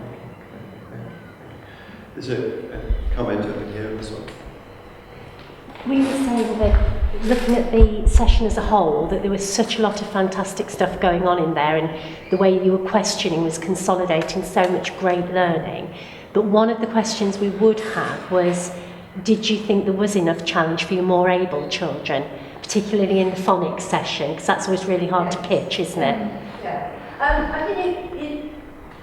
There's a comment over here as well. We were saying that looking at the session as a whole, that there was such a lot of fantastic stuff going on in there, and the way you were questioning was consolidating so much great learning. But one of the questions we would have was, did you think there was enough challenge for your more able children, particularly in the phonics session? Because that's always really hard to pitch, isn't it? Yeah. I think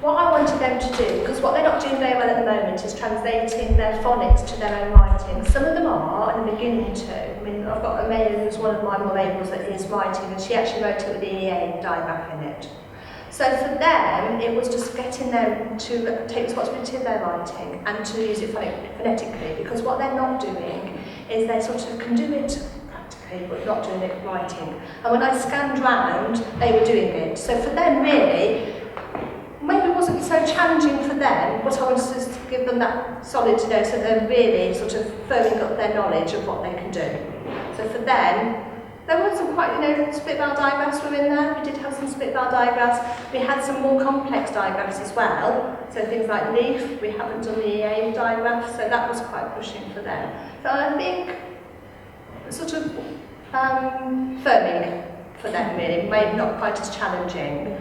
what I wanted them to do, because what they're not doing very well at the moment is translating their phonics to their own writing. Some of them are, and they're beginning to. I mean, I've got Amelia, who's one of my more ables that is writing, and she actually wrote it with the EA diagraph in it. So for them, it was just getting them to take responsibility of their writing and to use it phonetically, because what they're not doing is they sort of can do it practically, but not doing it writing. And when I scanned round, they were doing it. So for them, really, maybe it wasn't so challenging for them, but I wanted to give them that solid to know, so they're really sort of firming up their knowledge of what they can do. So for them, there were some quite, split vowel diagrams were in there. We did have some split vowel diagrams. We had some more complex diagrams as well. So things like leaf, we haven't done the EA diagraph, so that was quite pushing for them. So I think sort of firming for them really, maybe not quite as challenging,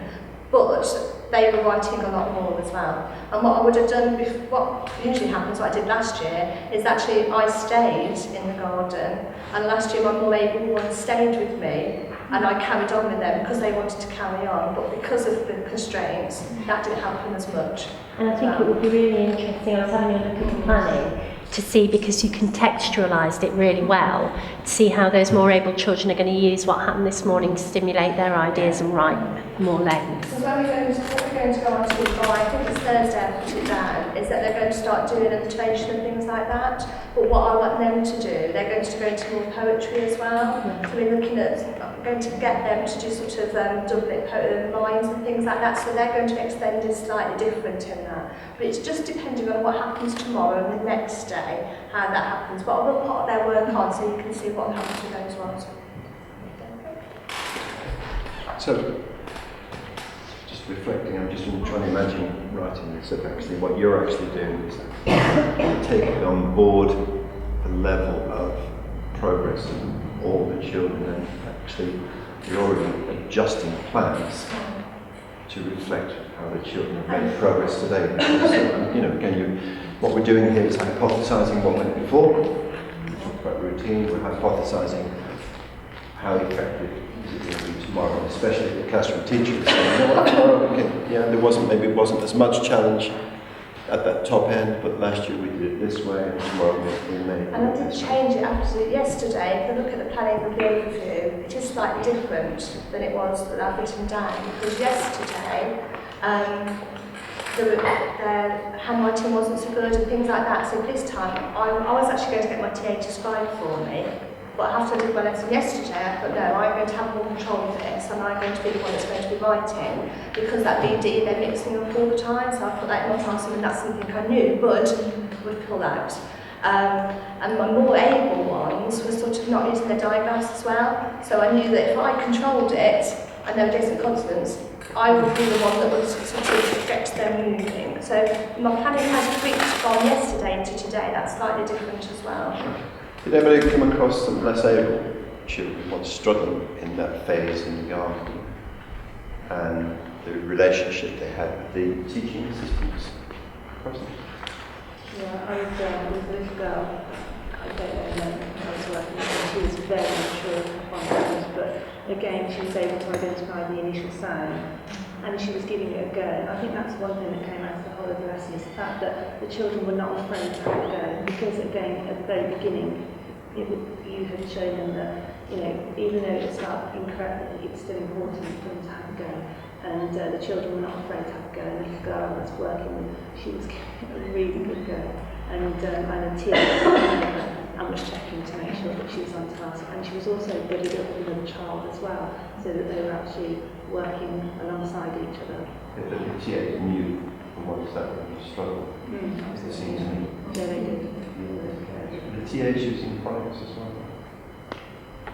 but they were writing a lot more as well. And what I would have done, what usually happens, what I did last year, is actually I stayed in the garden, and last year my more able ones stayed with me, and I carried on with them because they wanted to carry on, but because of the constraints, that didn't happen as much. And I think it would be really interesting, I was having a look at the planning, to see, because you contextualised it really well, to see how those more able children are going to use what happened this morning to stimulate their ideas and write more length. So when what we're going to go on to by, I think it's Thursday I put it down, is that they're going to start doing alliteration and things like that. But what I want them to do, they're going to go into more poetry as well. So we're looking at, going to get them to do sort of doublet lines and things like that. So they're going to extend it slightly different in that. But it's just depending on what happens tomorrow and the next day, how that happens. But I will put their work on so you can see what happens with those ones. So, just reflecting, I'm just trying to imagine writing this up. Actually, what you're actually doing is taking on board the level of progress of all the children, and actually you're already adjusting plans to reflect how the children have made progress today. So, again, what we're doing here is hypothesising what went before. We talked about routine. We're hypothesising how effective is it going to be tomorrow, especially the classroom teachers. Tomorrow, maybe it wasn't as much challenge at that top end, but last year we did it this way, and tomorrow we may. And I did change it absolutely yesterday. If you look at the planning of the overview, it is slightly different than it was that I've written down, because yesterday their handwriting wasn't so good and things like that. So this time I was actually going to get my TA to scribe for me, but after I did my lesson yesterday, I thought, no, I'm going to have more control of this, and I'm going to be the one that's going to be writing, because that BD, they're mixing up all the time, so I put that in my classroom, and that's something I knew would pull out. And my more able ones were sort of not using their diagrams as well, so I knew that if I controlled it, and there were decent consonants, I would be the one that would sort of get them moving. So my planning has tweaked from yesterday to today, that's slightly different as well. Did anybody come across some less able children once struggling in that phase in the garden, and the relationship they had with the teaching assistants? Yeah, I was with a little girl, I don't know, I was working with her, she was very mature on that, but again she was able to identify the initial sound, and she was giving it a go. I think that's one thing that came out of the whole of the lesson, is the fact that the children were not afraid to have a go, because again, at the very beginning, you had shown them that, even though it's not incredible, it's still important for them to have a go. And the children were not afraid to have a go, and the girl I was working with, she was giving it a really good go. And the TA and was checking to make sure that she was on task. And she was also buddied up with another child as well, so that they were actually working alongside each other. Yeah, but the TA knew the ones that were struggling, it seems to me. Yeah, they did. The TAs using phonics as well?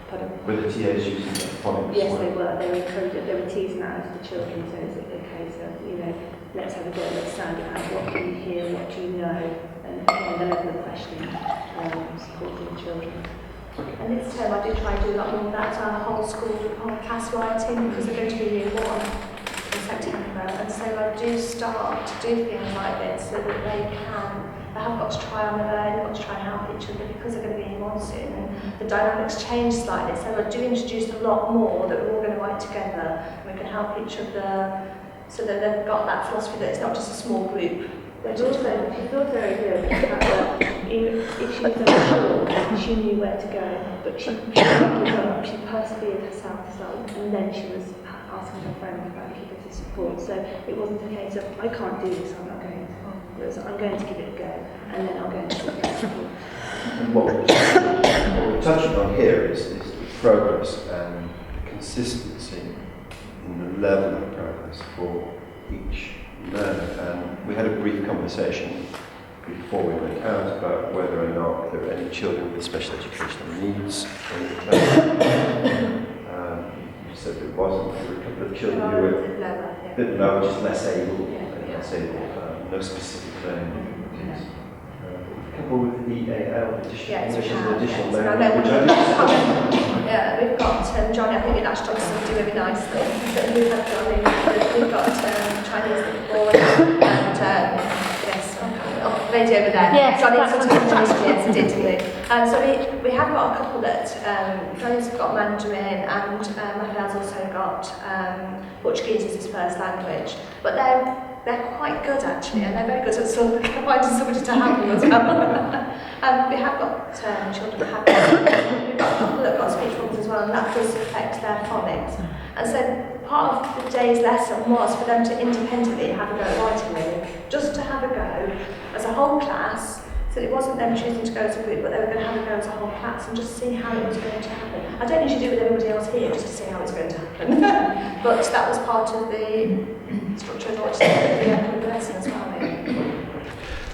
Pardon? Were the TAs using phonics? Yes, they were. They were encouraged. They were teasing out of the children. So it's a case of, let's have a go, let's sound it out. What can you hear? What do you know? and again, the level of questioning, supporting the children. And this term I do try and do a lot more of that, our whole school, whole class writing, because they're going to be year 1 in September, and so I do start to do things like this so that they have got to try on their own, they've got to try and help each other because they're going to be in 1 soon, and the dynamics change slightly, so I do introduce a lot more that we're all going to write together, and we can help each other, so that they've got that philosophy that it's not just a small group. She's also very good at the fact that if she was unsure, she knew where to go, but she persevered herself as well, and then she was asking her friends about if she could support. So it wasn't a case of, I can't do this, I'm not going to. It was, I'm going to give it a go, and then I'm going to get support. And what we're touching on here is the progress and the consistency in the level of progress for each learner. And we had a brief conversation before we went out about whether or not there were any children with special educational needs in the class. You said there wasn't. There were a couple of children who were a bit lower, just less able, no specific learning difficulties. A couple with EAL, additional language, which I do. Yeah, we've got Johnny, I think it actually does do really nicely. We've had Johnny, we've got Chinese boy, and lady over there. Yes, Johnny that's sort of chatted digitally. So we have got a couple that, Johnny's got Mandarin, and Raphael's also got Portuguese as his first language. But they're quite good actually, and they're very good at finding somebody to handle as well. We have got children that have we've got a couple that have got speech problems as well, and that does affect their phonics. And so part of the day's lesson was for them to independently have a go at writing really, just to have a go as a whole class. So it wasn't them choosing to go as a group, but they were going to have a go as a whole class and just see how it was going to happen. I don't usually do it with everybody else here, just to see how it's going to happen. But that was part of the structure of the lesson as well, maybe.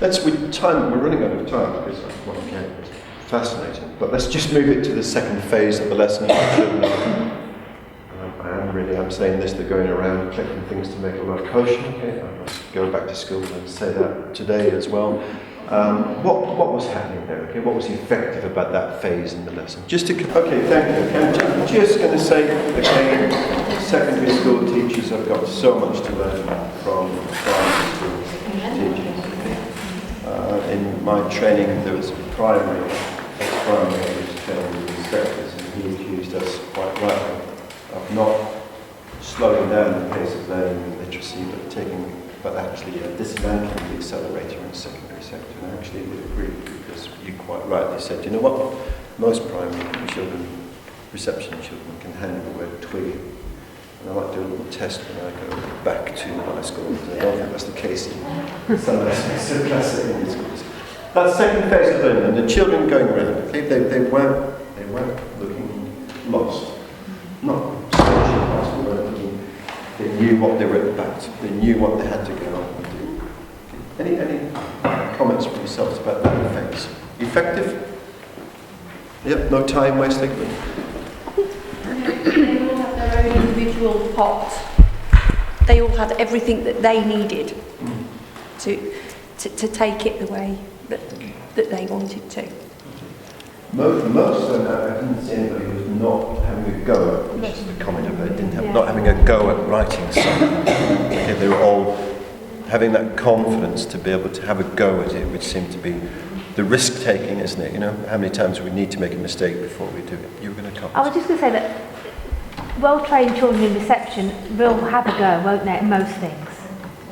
We're running out of time because it's fascinating. But let's just move it to the second phase of the lesson. I'm saying this, they're going around collecting things to make a lot of kosher. Okay, I must go back to school and say that today as well. What was happening there? Okay, what was effective about that phase in the lesson? Thank you. I'm just going to say again, secondary school teachers have got so much to learn from primary school teachers. In my training, there was a primary inspectors, and he accused us quite rightly of not slowing down the pace of learning and literacy, but actually dismantling the accelerator in the secondary sector. And I actually would agree, because you quite rightly said, you know what, most primary children, reception children, can handle the word twig. And I might do a little test when I go back to high school, because I don't think that's the case in some of secondary schools. That second phase of learning, and the children going around, okay, they weren't looking lost. Not socially lost, they knew what they were about. They knew what they had to go on and do. Any comments from yourselves about that phase? Effective? Yep, no time wasting. They all have their own individual pot. They all had everything that they needed to take it the way that they wanted to. Most of them, I didn't see anybody who was not having a go at, which is the comment of it, not having a go at writing something. Okay, they were all having that confidence to be able to have a go at it, which seemed to be the risk taking, isn't it? You know, how many times we need to make a mistake before we do it. You were going to comment. I was just going to say that well-trained children in reception will have a go, won't they, at most things.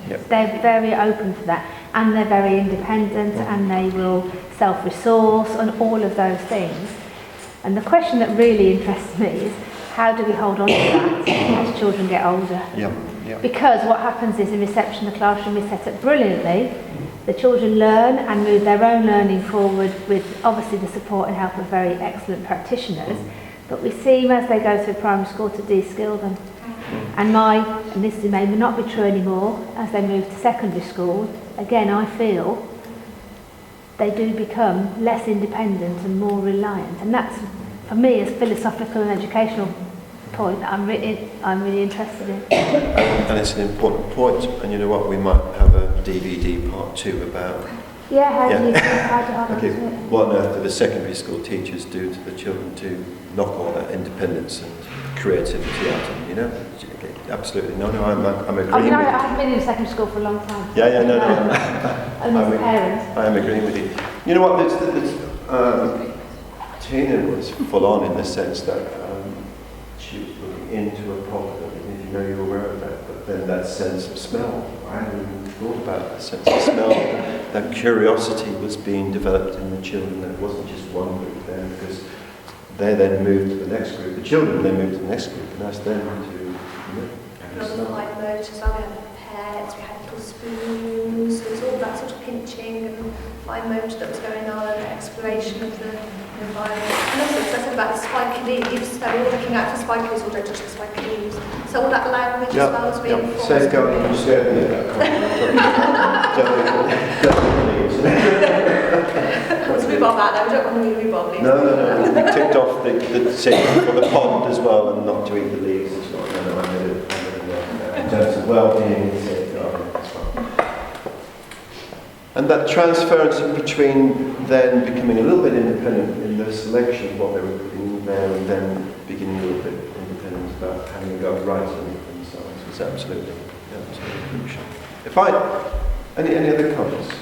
Yep. They're very open to that, and they're very independent, and they will self-resource and all of those things. And the question that really interests me is, how do we hold on to that as children get older? Because what happens is in reception, the classroom is set up brilliantly. The children learn and move their own learning forward with obviously the support and help of very excellent practitioners. But we seem as they go through primary school to de-skill them. And this may not be true anymore, as they move to secondary school, again I feel they do become less independent and more reliant. And that's, for me, as philosophical and educational point I'm really interested in. And it's an important point, and you know what, we might have a DVD part 2 about Yeah, how do you Okay, what on earth do the secondary school teachers do to the children to knock all that independence and creativity out of them, you know? Okay, absolutely. No, I'm agreeing I mean, I with you. haven't been in secondary school for a long time. Yeah, no. And as a parent. I am agreeing with you. You know what, Tina was full on in the sense that she was looking into a problem, and if you know you're aware of that, but then that sense of smell, I hadn't even thought about that sense of smell, that curiosity was being developed in the children, that it wasn't just one group then, because they then moved to the next group, the children then moved to the next group, and asked them to, Another fine motor, so we had pets, we had little spoons, there was all that sort of pinching and fine motor that was going on, and exploration of the environment. And also, as I said about the spiky leaves, so we're all looking out for spiky leaves, or don't touch the spiky leaves. So all that language as well as being formed. Safeguarding and sharing it. Let's move on that now, we don't want to move on leaves. No. We ticked off the safety for the pond as well, and not to eat the leaves. It's not, no, I made it in terms of well-being and safeguarding as well. And that transference between then becoming a little bit independent in the selection of what they were putting in there, and then beginning a little bit independent about having a go at writing and so on, was absolutely crucial. Any other comments?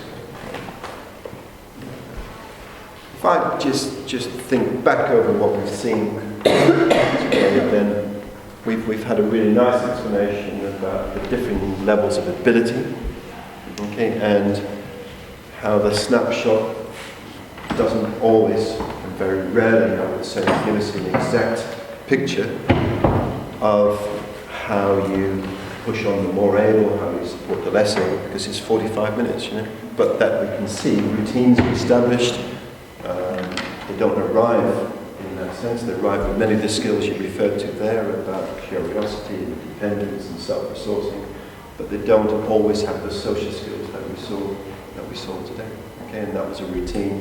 If I just think back over what we've seen today, then we've had a really nice explanation about the different levels of ability, okay, and how the snapshot doesn't always, and very rarely, I would say, give us an exact picture of how you push on the more able, how you support the less able, because it's 45 minutes, you know. But that we can see routines are established. They don't arrive in that sense. They arrive with many of the skills you referred to there about curiosity, independence, and self-resourcing. But they don't always have the social skills that we saw today. Okay, and that was a routine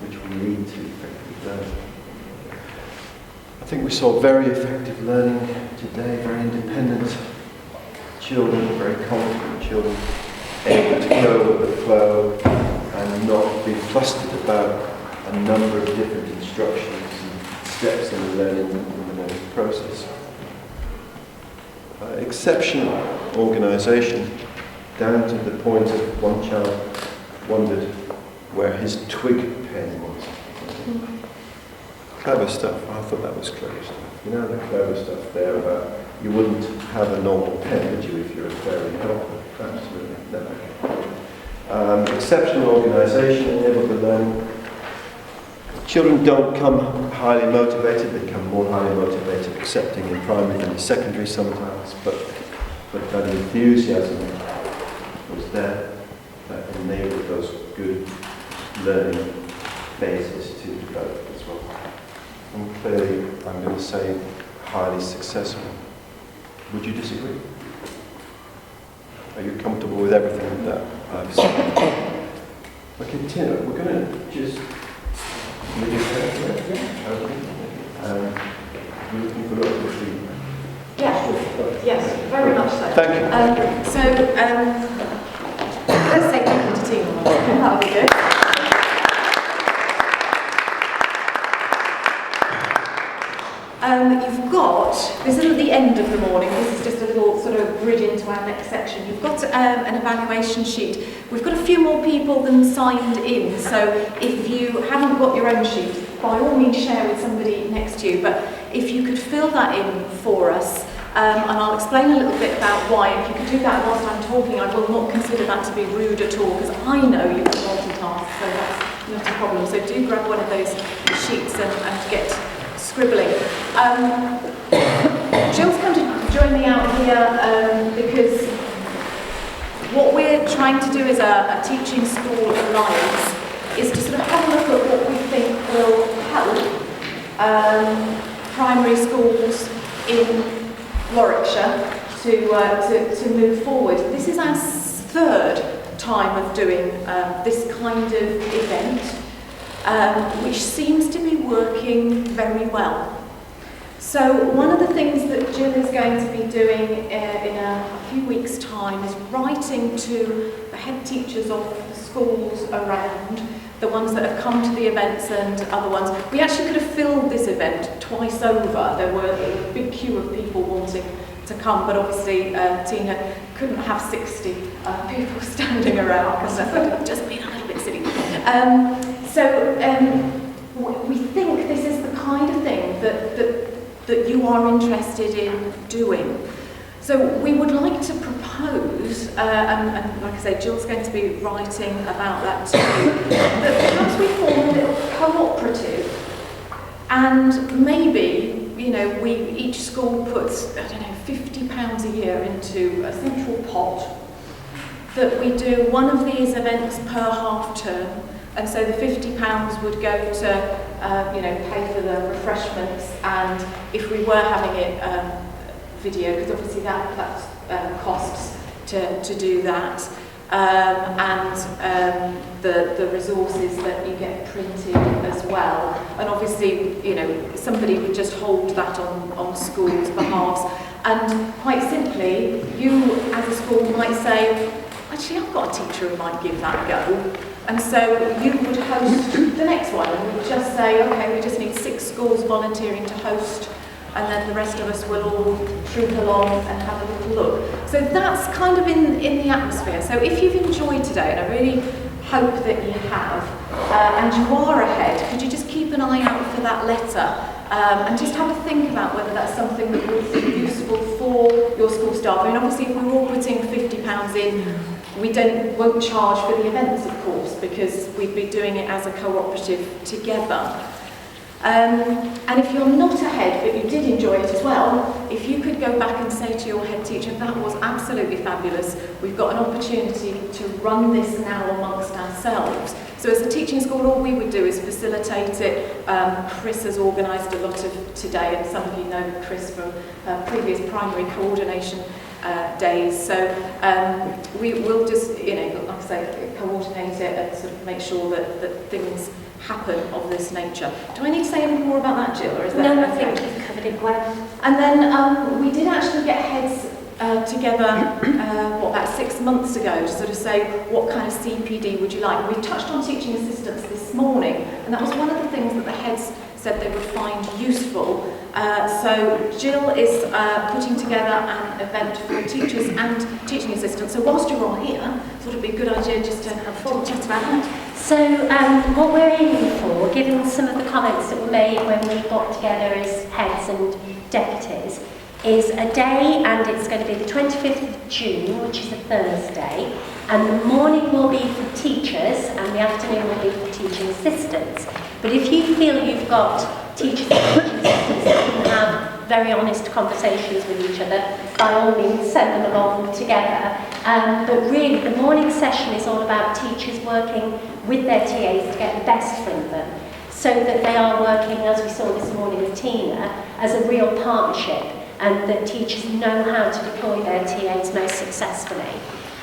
which we need to effectively learn. I think we saw very effective learning today, very independent children, very confident children, able to go with the flow and not be flustered about a number of different instructions and steps in the learning process. Exceptional organisation, down to the point of one child wondered where his twig pen was. Clever stuff. I thought that was clever stuff. You know, the clever stuff there about you wouldn't have a normal pen, would you, if you're a fairy helper? Absolutely. No. Exceptional organisation, able to learn. Children don't come highly motivated, they come more highly motivated accepting in primary than in secondary sometimes, but that enthusiasm was there that enabled those good learning phases to develop as well. And clearly, I'm going to say, highly successful. Would you disagree? Are you comfortable with everything that I've said? Okay, Tina, we're going to just... We're looking for lots of feedback. Yes, very much so. Thank you. Let's say thank you to Tina. That would be good. You've got, this isn't the end of the morning, this is just a little sort of bridge into our next section. You've got an evaluation sheet. We've got a few more people than signed in, so if you haven't got your own sheet, by all means share with somebody next to you, but if you could fill that in for us, and I'll explain a little bit about why. If you could do that whilst I'm talking, I will not consider that to be rude at all, because I know you can multitask, so that's not a problem. So do grab one of those sheets and get scribbling. Jill's come to join me out here because what we're trying to do as a teaching school alliance is to sort of have a look at what we think will help primary schools in Warwickshire to move forward. This is our third time of doing this kind of event, which seems to be working very well. So one of the things that Jill is going to be doing in a few weeks' time is writing to the head teachers of the schools around, the ones that have come to the events and other ones. We actually could have filled this event twice over. There were a big queue of people wanting to come, but obviously Tina couldn't have 60 people standing around because that would have just been a little bit silly. We think this is the kind of thing that you are interested in doing. So we would like to propose, and like I say, Jill's going to be writing about that too, that perhaps we form a little cooperative, and maybe, you know, each school puts, I don't know, £50 a year into a central pot, that we do one of these events per half term, and so the £50 would go to, you know, pay for the refreshments, and if we were having it video, because obviously that costs to do that, and the resources that you get printed as well, and obviously, you know, somebody would just hold that on schools' behalves, and quite simply, you as a school might say, actually I've got a teacher who might give that a go, and so you would host the next one, and we'd just say, okay, we just need 6 schools volunteering to host, and then the rest of us will all troop along and have a little look. So that's kind of in the atmosphere. So if you've enjoyed today, and I really hope that you have, and you are ahead, could you just keep an eye out for that letter, and just have a think about whether that's something that would be useful for your school staff. I mean, obviously if we're all putting £50 in, we won't charge for the events, of course, because we'd be doing it as a cooperative together. And if you're not ahead, but you did enjoy it as well, if you could go back and say to your head teacher, that was absolutely fabulous, we've got an opportunity to run this now amongst ourselves. So as a teaching school, all we would do is facilitate it. Chris has organised a lot of today, and some of you know Chris from previous primary coordination days. So we will just, you know, like I say, coordinate it and sort of make sure that things happen of this nature. Do I need to say anything more about that, Jill, or is that No, I okay? think you've covered it well. And then we did actually get heads together, about 6 months ago, to sort of say, what kind of CPD would you like? We touched on teaching assistants this morning, and that was one of the things that the heads said they would find useful. So Jill is putting together an event for teachers and teaching assistants. So whilst you're all here, I thought it'd be a good idea just to have a chat about that. So what we're aiming for, given some of the comments that were made when we got together as heads and deputies, is a day, and it's going to be the 25th of June, which is a Thursday, and the morning will be for teachers and the afternoon will be for teaching assistants. But if you feel you've got teachers and teaching assistants that can have very honest conversations with each other, by all means send them along together. But really the morning session is all about teachers working with their TAs to get the best from them, so that they are working, as we saw this morning with Tina, as a real partnership, and that teachers know how to deploy their TAs most successfully.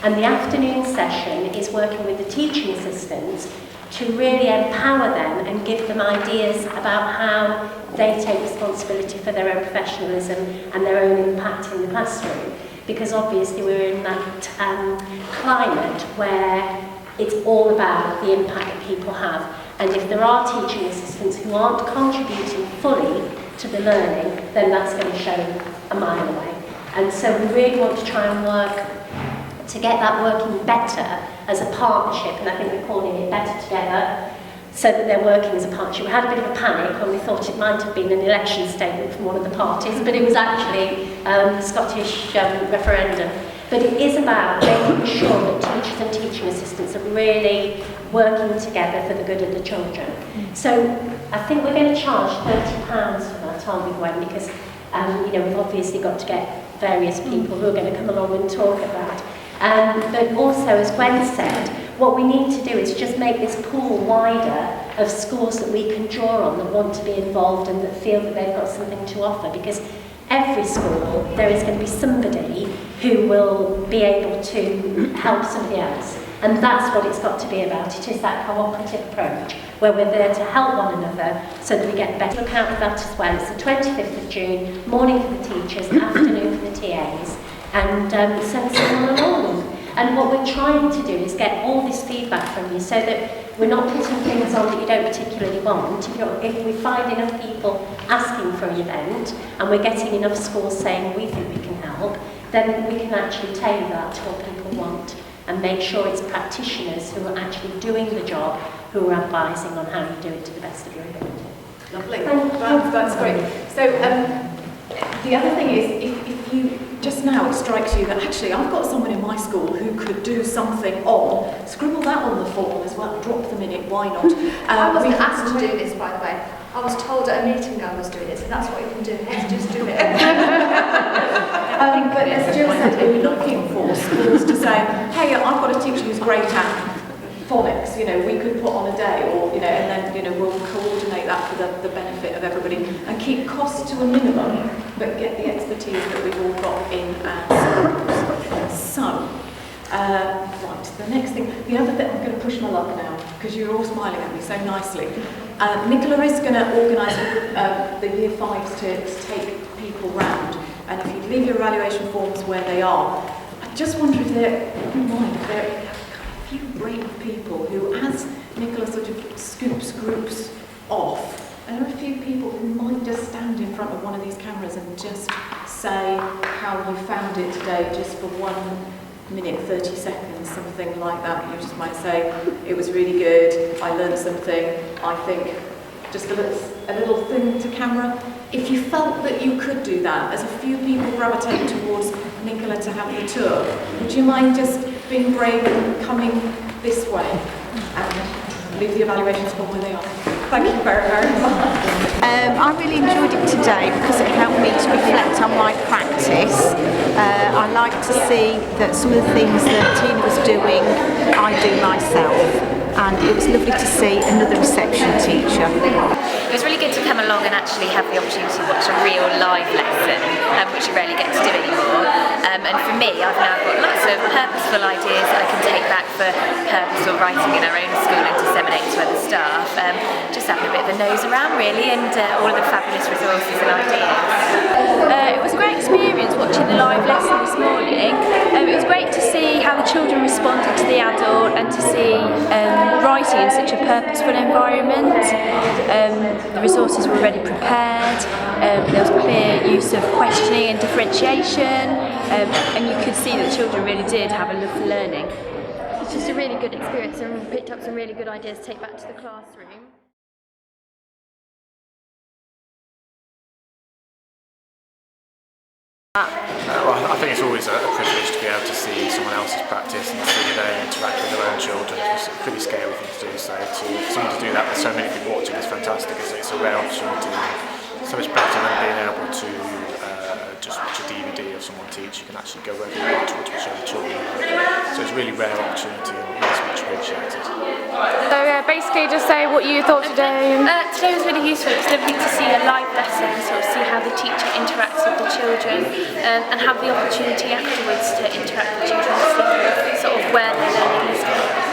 And the afternoon session is working with the teaching assistants to really empower them and give them ideas about how they take responsibility for their own professionalism and their own impact in the classroom. Because obviously we're in that climate where it's all about the impact that people have. And if there are teaching assistants who aren't contributing fully to the learning, then that's going to show a mile away. And so we really want to try and work to get that working better as a partnership, and I think we're calling it Better Together, so that they're working as a partnership. We had a bit of a panic when we thought it might have been an election statement from one of the parties, but it was actually the Scottish referendum. But it is about making sure that teachers and teaching assistants are really working together for the good of the children. So I think we're going to charge £30 for that, aren't we, Gwen? Because you know, we've obviously got to get various people who are going to come along and talk at that. But also, as Gwen said, what we need to do is just make this pool wider of schools that we can draw on, that want to be involved and that feel that they've got something to offer. Because every school, there is going to be somebody who will be able to help somebody else. And that's what it's got to be about. It is that cooperative approach, where we're there to help one another so that we get better. Look out for that as well. It's the 25th of June, morning for the teachers, afternoon for the TAs. And send someone along. And And what we're trying to do is get all this feedback from you so that we're not putting things on that you don't particularly want. If we find enough people asking for an event and we're getting enough schools saying we think we can help, then we can actually tailor that to what people want and make sure it's practitioners who are actually doing the job who are advising on how you do it to the best of your ability. Lovely. That's great. So the other thing is, if you just now it strikes you that actually I've got someone in my school who could do something on, scribble that on the form as well, drop them in it, why not? I wasn't asked to do this, by the way. I was told at a meeting I was doing it, so that's what you can do. Let's just do it. But as Jill said, we're looking for schools to say, hey, I've got a teacher who's great at phonics, we could put on a day, or, and then, we'll coordinate that for the benefit of everybody and keep costs to a minimum, but get the expertise that we've all got in our schools. So, right, the next thing, the other thing, I'm going to push my luck now, because you're all smiling at me so nicely. Nicola is going to organise the Year 5s to take people round, and if you leave your evaluation forms where they are, I just wonder if there are a few brave people who, as Nicola sort of scoops groups off, there are a few people who might just stand in front of one of these cameras and just say how you found it today, just for 1 minute, 30 seconds, something like that. You just might say, it was really good, I learned something, I think, just a little thing to camera. If you felt that you could do that, as a few people gravitate towards Nicola to have the tour, would you mind just being brave and coming this way and leave the evaluations form where they are? Thank you very, very much. I really enjoyed it today because it helped me to reflect on my practice. I like to see that some of the things that Tina was doing, I do myself. And it was lovely to see another reception teacher. It was really good to come along and actually have the opportunity to watch a real live lesson, which you rarely get to do anymore. And for me, I've now got lots of purposeful ideas that I can take back for purposeful writing in our own school and disseminate to other staff. Just having a bit of a nose around really, and all of the fabulous resources and ideas. It was a great experience watching the live lesson this morning. It was great to see how the children responded to the adult and to see writing in such a purposeful environment. The resources were already prepared, there was clear use of questioning and differentiation, and you could see that the children really did have a love for learning. It's just a really good experience and we picked up some really good ideas to take back to the classroom. Well, I think it's always a privilege to be able to see someone else's practice and see them interact with their own children. It's a pretty scary thing to do, so someone to do that with so many people watching is fantastic. It's a rare opportunity, so much better than being able to just watch a DVD of someone teach. You can actually go wherever you want to show the children. So it's a really rare opportunity and it's much appreciated. So basically just say what you thought today. Today was really useful. It was lovely to see a live lesson, sort of see how the teacher interacts with the children and have the opportunity afterwards to interact with children and see sort of where their learning is going.